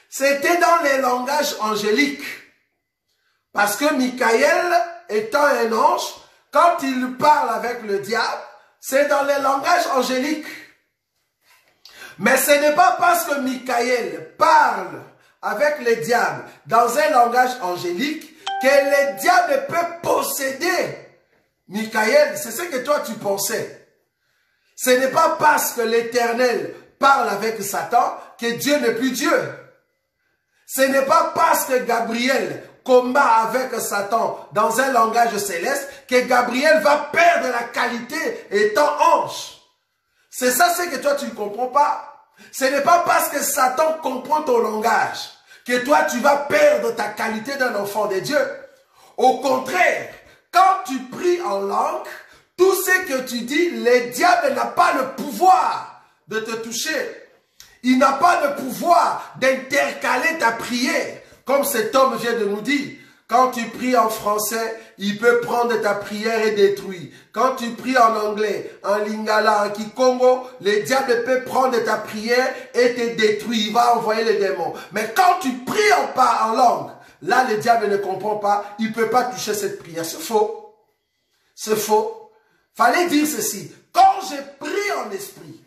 C'était dans les langages angéliques. Parce que Michael, étant un ange, quand il parle avec le diable, c'est dans les langages angéliques. Mais ce n'est pas parce que Michael parle avec le diable dans un langage angélique que le diable peut posséder Michael. C'est ce que toi tu pensais. Ce n'est pas parce que l'Éternel parle avec Satan que Dieu n'est plus Dieu. Ce n'est pas parce que Gabriel combat avec Satan dans un langage céleste que Gabriel va perdre la qualité étant ange. C'est ça ce que toi tu ne comprends pas. Ce n'est pas parce que Satan comprend ton langage que toi tu vas perdre ta qualité d'un enfant de Dieu. Au contraire, quand tu pries en langue, tout ce que tu dis, le diable n'a pas le pouvoir de te toucher. Il n'a pas le pouvoir d'intercaler ta prière. Comme cet homme vient de nous dire, quand tu pries en français, il peut prendre ta prière et détruire. Quand tu pries en anglais, en lingala, en kikongo, le diable peut prendre ta prière et te détruire. Il va envoyer les démons. Mais quand tu pries en langue, là le diable ne comprend pas. Il ne peut pas toucher cette prière. C'est faux. C'est faux. Fallait dire ceci. Quand je prie en esprit,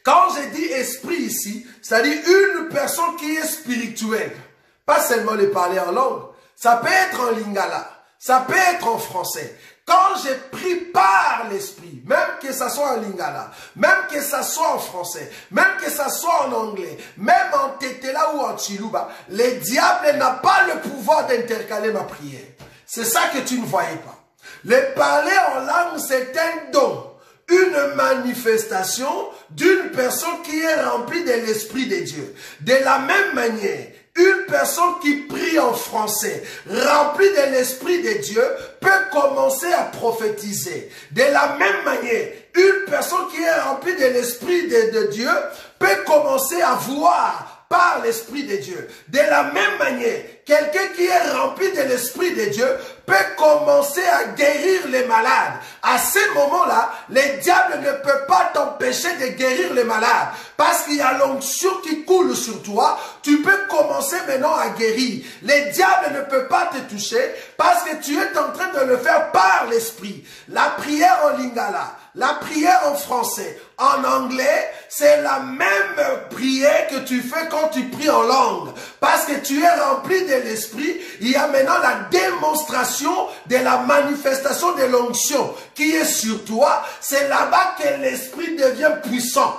quand je dis esprit ici, c'est-à-dire une personne qui est spirituelle. Pas seulement le parler en langue. Ça peut être en lingala. Ça peut être en français. Quand je prie par l'esprit, même que ça soit en lingala, même que ça soit en français, même que ça soit en anglais, même en tétela ou en chiluba, le diable n'a pas le pouvoir d'intercaler ma prière. C'est ça que tu ne voyais pas. Le parler en langue, c'est un don. Une manifestation d'une personne qui est remplie de l'Esprit de Dieu. De la même manière, une personne qui prie en français, remplie de l'Esprit de Dieu, peut commencer à prophétiser. De la même manière, une personne qui est remplie de l'Esprit de Dieu peut commencer à voir par l'Esprit de Dieu. De la même manière, quelqu'un qui est rempli de l'Esprit de Dieu peut commencer à guérir les malades. À ce moment-là, le diable ne peut pas t'empêcher de guérir les malades. Parce qu'il y a l'onction qui coule sur toi, tu peux commencer maintenant à guérir. Le diable ne peut pas te toucher parce que tu es en train de le faire par l'Esprit. La prière en lingala, la prière en français, en anglais, c'est la même prière que tu fais quand tu pries en langue. Parce que tu es rempli de l'esprit, il y a maintenant la démonstration de la manifestation de l'onction qui est sur toi. C'est là-bas que l'esprit devient puissant.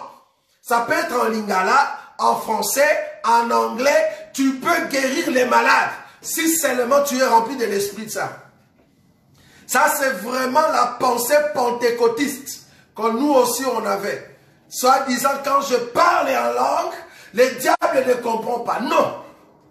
Ça peut être en lingala, en français, en anglais. Tu peux guérir les malades si seulement tu es rempli de l'esprit de ça. Ça, c'est vraiment la pensée pentecôtiste que nous aussi on avait. Soit disant, quand je parle en langue, le diable ne comprend pas. Non.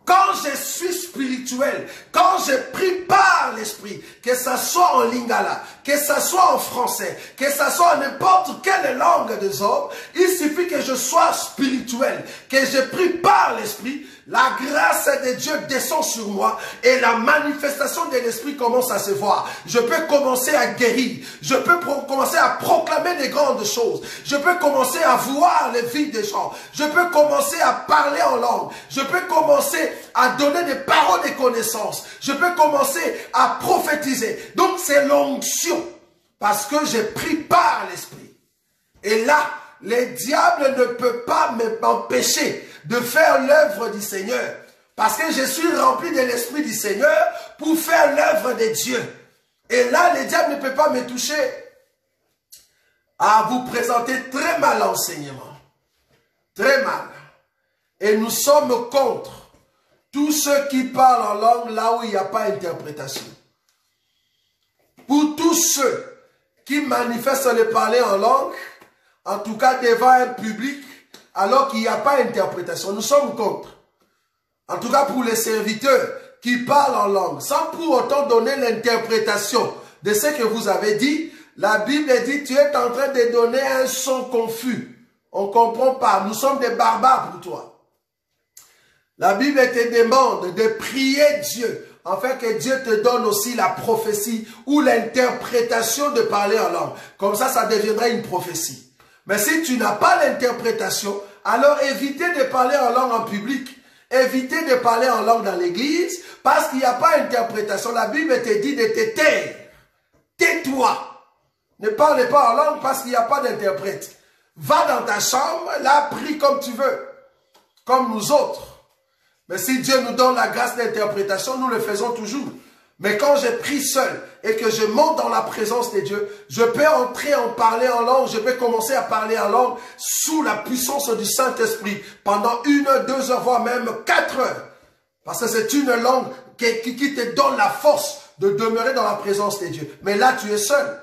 Quand je suis spirituel, quand je prie par l'esprit, que ça soit en lingala, que ça soit en français, que ça soit en n'importe quelle langue des hommes, il suffit que je sois spirituel, que je prie par l'esprit, la grâce de Dieu descend sur moi et la manifestation de l'esprit commence à se voir. Je peux commencer à guérir, je peux commencer à proclamer des grandes choses, je peux commencer à voir les vies des gens, je peux commencer à parler en langue, je peux commencer à donner des paroles de connaissance, je peux commencer à prophétiser. Donc c'est l'onction, parce que j'ai pris par l'esprit. Et là, le diable ne peut pas m'empêcher de faire l'œuvre du Seigneur. Parce que je suis rempli de l'esprit du Seigneur pour faire l'œuvre de Dieu. Et là, le diable ne peut pas me toucher. À vous présenter très mal l'enseignement. Très mal. Et nous sommes contre tous ceux qui parlent en langue là où il n'y a pas d'interprétation. Pour tous ceux qui manifestent le parler en langue, en tout cas devant un public, alors qu'il n'y a pas d'interprétation, nous sommes contre. En tout cas pour les serviteurs qui parlent en langue, sans pour autant donner l'interprétation de ce que vous avez dit, la Bible dit, tu es en train de donner un son confus. On ne comprend pas, nous sommes des barbares pour toi. La Bible te demande de prier Dieu, afin que Dieu te donne aussi la prophétie ou l'interprétation de parler en langue. Comme ça, ça deviendra une prophétie. Mais si tu n'as pas l'interprétation, alors évitez de parler en langue en public. Évitez de parler en langue dans l'église, parce qu'il n'y a pas d'interprétation. La Bible te dit de te taire. Tais-toi. Ne parle pas en langue parce qu'il n'y a pas d'interprète. Va dans ta chambre, là, prie comme tu veux. Comme nous autres. Mais si Dieu nous donne la grâce d'interprétation, nous le faisons toujours. Mais quand je prie seul et que je monte dans la présence de Dieu, je peux entrer en parler en langue, je peux commencer à parler en langue sous la puissance du Saint-Esprit pendant 1 heure, 2 heures, voire même 4 heures. Parce que c'est une langue qui te donne la force de demeurer dans la présence de Dieu. Mais là, tu es seul.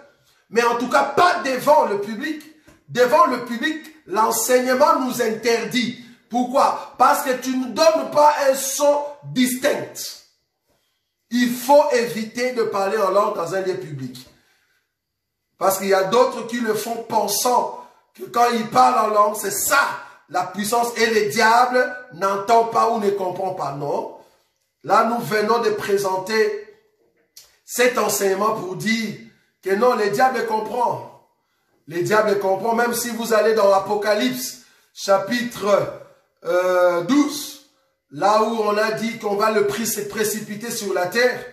Mais en tout cas, pas devant le public. Devant le public, l'enseignement nous interdit. Pourquoi? Parce que tu ne donnes pas un son distinct. Il faut éviter de parler en langue dans un lieu public. Parce qu'il y a d'autres qui le font pensant que quand ils parlent en langue, c'est ça la puissance. Et le diable n'entend pas ou ne comprend pas. Non. Là, nous venons de présenter cet enseignement pour dire que non, le diable comprend. Le diable comprend, même si vous allez dans l'Apocalypse, chapitre 12, là où on a dit qu'on va le précipiter sur la terre,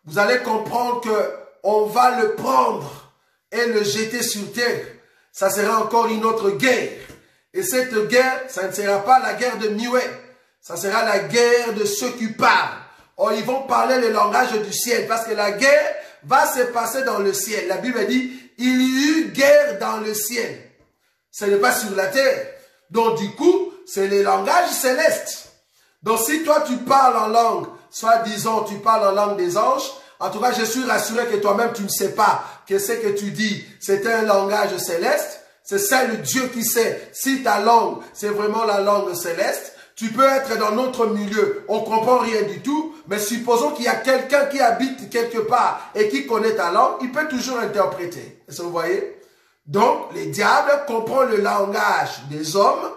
vous allez comprendre qu'on va le prendre et le jeter sur terre. Ça sera encore une autre guerre. Et cette guerre, ça ne sera pas la guerre de Mioué. Ça sera la guerre de ceux qui parlent. Or, ils vont parler le langage du ciel. Parce que la guerre va se passer dans le ciel. La Bible dit, il y eut guerre dans le ciel. Ce n'est pas sur la terre. Donc, du coup, c'est le langage céleste. Donc, si toi, tu parles en langue, soit disons, tu parles en langue des anges, en tout cas, je suis rassuré que toi-même, tu ne sais pas que ce que tu dis, c'est un langage céleste. C'est seul Dieu qui sait si ta langue, c'est vraiment la langue céleste. Tu peux être dans notre milieu, on ne comprend rien du tout, mais supposons qu'il y a quelqu'un qui habite quelque part et qui connaît ta langue, il peut toujours interpréter. Est-ce que vous voyez? Donc, le diable comprend le langage des hommes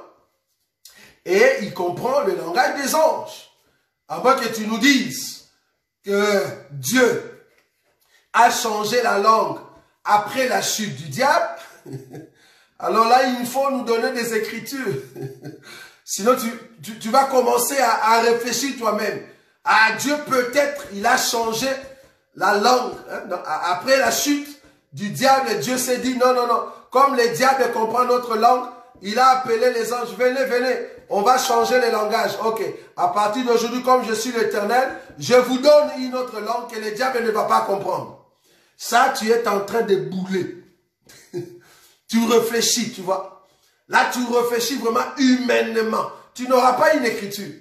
et il comprend le langage des anges. À moins que tu nous dises que Dieu a changé la langue après la chute du diable, alors là, il faut nous donner des écritures. Sinon, tu vas commencer à réfléchir toi-même. Ah, Dieu peut-être, il a changé la langue. Hein? Après la chute du diable, Dieu s'est dit, non, non, non. Comme le diable comprend notre langue, Il a appelé les anges, venez, venez, on va changer les langages. Ok, à partir d'aujourd'hui, comme je suis l'Éternel, je vous donne une autre langue que le diable ne va pas comprendre. Ça, tu es en train de bouler. Tu réfléchis, tu vois. Là, tu réfléchis vraiment humainement. Tu n'auras pas une écriture.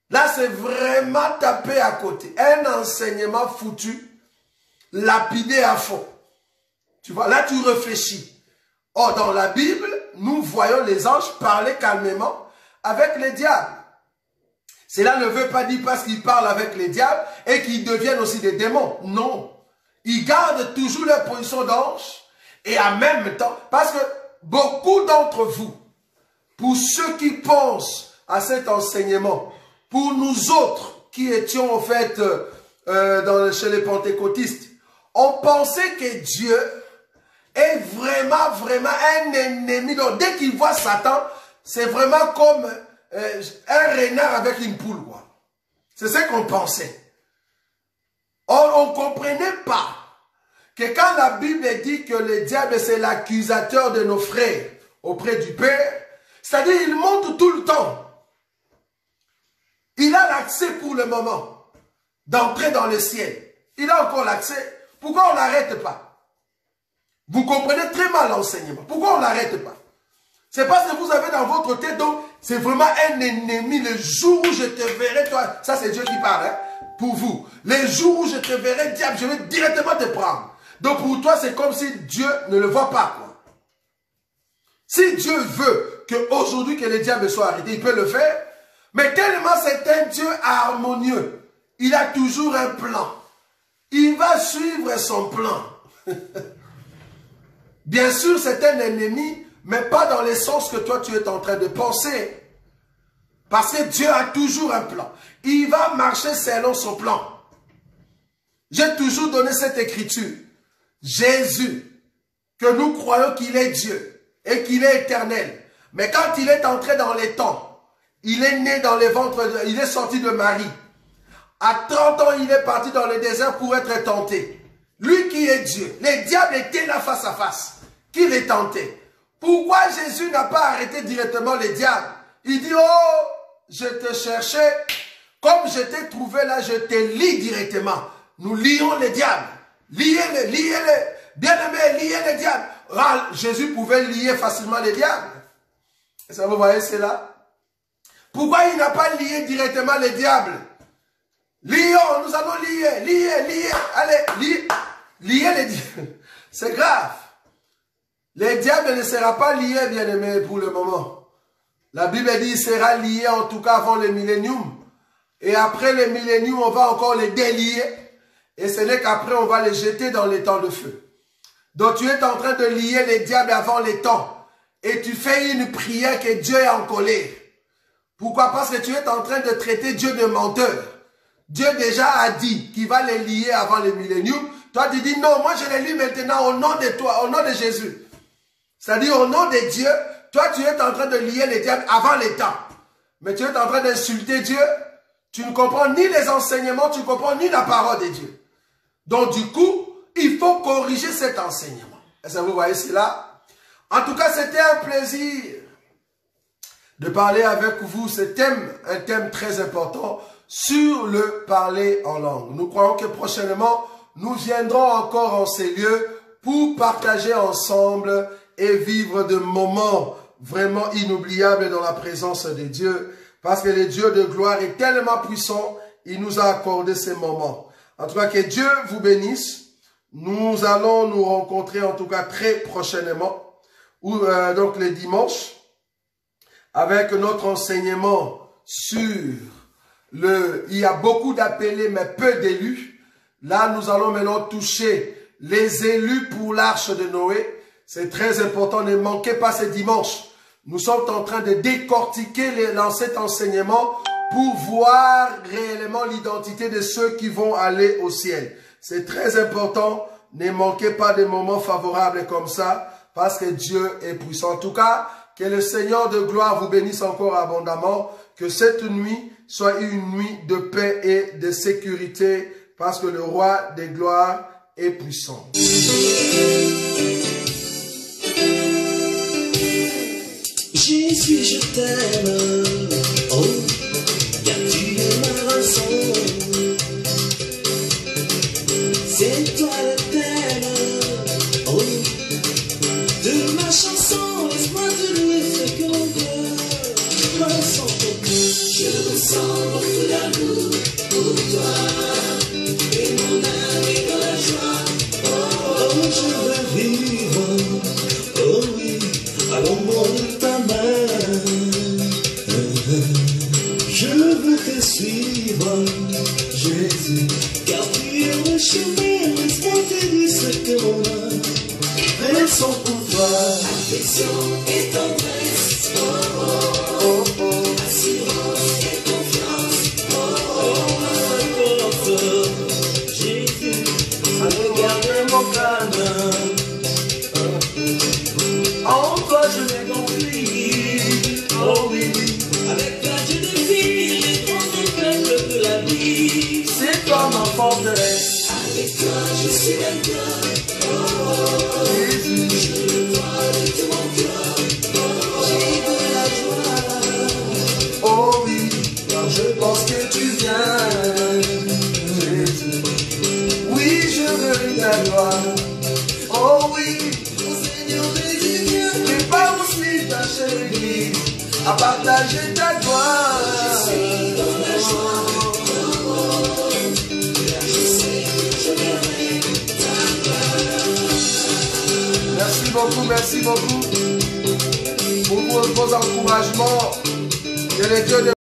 Là, c'est vraiment tapé à côté. Un enseignement foutu, lapidé à fond. Tu vois, là, tu réfléchis. Or, dans la Bible, nous voyons les anges parler calmement avec les diables. Cela ne veut pas dire parce qu'ils parlent avec les diables et qu'ils deviennent aussi des démons. Non. Ils gardent toujours leur position d'ange et en même temps, parce que beaucoup d'entre vous, pour ceux qui pensent à cet enseignement, pour nous autres qui étions en fait chez les pentecôtistes, on pensait que Dieu est vraiment un ennemi. Donc, dès qu'il voit Satan, c'est vraiment comme un renard avec une poule. C'est ce qu'on pensait. On ne comprenait pas que quand la Bible dit que le diable c'est l'accusateur de nos frères auprès du Père, c'est-à-dire il monte tout le temps. Il a l'accès pour le moment d'entrer dans le ciel. Il a encore l'accès. Pourquoi on ne l'arrête pas? Vous comprenez très mal l'enseignement. Pourquoi on ne l'arrête pas? C'est parce que vous avez dans votre tête, donc c'est vraiment un ennemi. Le jour où je te verrai, toi, ça c'est Dieu qui parle, hein, pour vous. Les jours où je te verrai, diable, je vais directement te prendre. Donc pour toi, c'est comme si Dieu ne le voit pas, quoi. Si Dieu veut qu'aujourd'hui que le diable soit arrêté, il peut le faire. Mais tellement c'est un Dieu harmonieux, il a toujours un plan. Il va suivre son plan. Bien sûr, c'est un ennemi, mais pas dans le sens que toi tu es en train de penser. Parce que Dieu a toujours un plan. Il va marcher selon son plan. J'ai toujours donné cette écriture. Jésus, que nous croyons qu'il est Dieu et qu'il est éternel. Mais quand il est entré dans les temps, il est né dans les ventres, il est sorti de Marie. À 30 ans, il est parti dans le désert pour être tenté. Lui qui est Dieu, les diables étaient là face à face, qui les tentait. Pourquoi Jésus n'a pas arrêté directement les diables? Il dit, oh, je te cherchais, comme je t'ai trouvé là, je te lie directement. Nous lions les diables. Liez-les, liez-les. Bien-aimés, liez les diables. Ah, Jésus pouvait lier facilement les diables. Et ça, vous voyez, c'est là. Pourquoi il n'a pas lié directement les diables? Lions, nous allons lier, lier. Allez, lier les diables. C'est grave. Les diables ne seront pas liés, bien-aimés, pour le moment. La Bible dit qu'il sera lié en tout cas avant le millénium. Et après le millénium, on va encore les délier. Et ce n'est qu'après, on va les jeter dans les temps de feu. Donc tu es en train de lier les diables avant les temps. Et tu fais une prière que Dieu est en colère. Pourquoi? Parce que tu es en train de traiter Dieu de menteur. Dieu déjà a dit qu'il va les lier avant le millénium. Toi, tu dis non, moi je les lis maintenant au nom de toi, au nom de Jésus. C'est-à-dire au nom de Dieu, toi tu es en train de lier les diables avant les temps. Mais tu es en train d'insulter Dieu. Tu ne comprends ni les enseignements, tu ne comprends ni la parole de Dieu. Donc du coup, il faut corriger cet enseignement. Est-ce que vous voyez cela? En tout cas, c'était un plaisir de parler avec vous ce thème, un thème très important sur le parler en langue. Nous croyons que prochainement, nous viendrons encore en ces lieux pour partager ensemble et vivre de moments vraiment inoubliables dans la présence de Dieu. Parce que le Dieu de gloire est tellement puissant, il nous a accordé ces moments. En tout cas, que Dieu vous bénisse. Nous allons nous rencontrer en tout cas très prochainement, donc les dimanches, avec notre enseignement sur il y a beaucoup d'appelés mais peu d'élus. Là, nous allons maintenant toucher les élus pour l'arche de Noé. C'est très important, ne manquez pas ce dimanche. Nous sommes en train de décortiquer cet enseignement pour voir réellement l'identité de ceux qui vont aller au ciel. C'est très important, ne manquez pas des moments favorables comme ça, parce que Dieu est puissant. En tout cas, que le Seigneur de gloire vous bénisse encore abondamment, que cette nuit soit une nuit de paix et de sécurité, parce que le roi des gloires est puissant. t'aime. Oh, car tu es ma rançon. C'est toi le thème. Oh, de ma chanson, laisse-moi te louer ce que mon cœur ressent ton cœur. Je ressens beaucoup d'amour pour toi. Et mon âme est dans la joie. Oh, je veux vivre. Oh oui, à l'ombre de ta main. Je veux te suivre, Jésus, car tu es le chemin. Laisse-moi te dire ce que mon âme ressent pour toi. Affection et tendresse. Oh, oh, oh, oh. Assurance et confiance. Oh, oh, oh, oh. Jésus, regarde mon calme. En toi je m'ai compris. Oh oui, avec toi je défie les grands peuple de la vie. C'est toi ma forteresse. Avec toi je suis d'accord. Oh, Jésus, je le vois de tout mon cœur. Oh, j'ai de la joie. Oh oui, car je pense que tu viens. Jésus, oui je veux ta gloire. Oh oui, mon Seigneur Jésus viens. Prépare aussi ta chère église à partager ta gloire. Je suis dans la joie. Merci beaucoup pour vos encouragements. Que les dieux de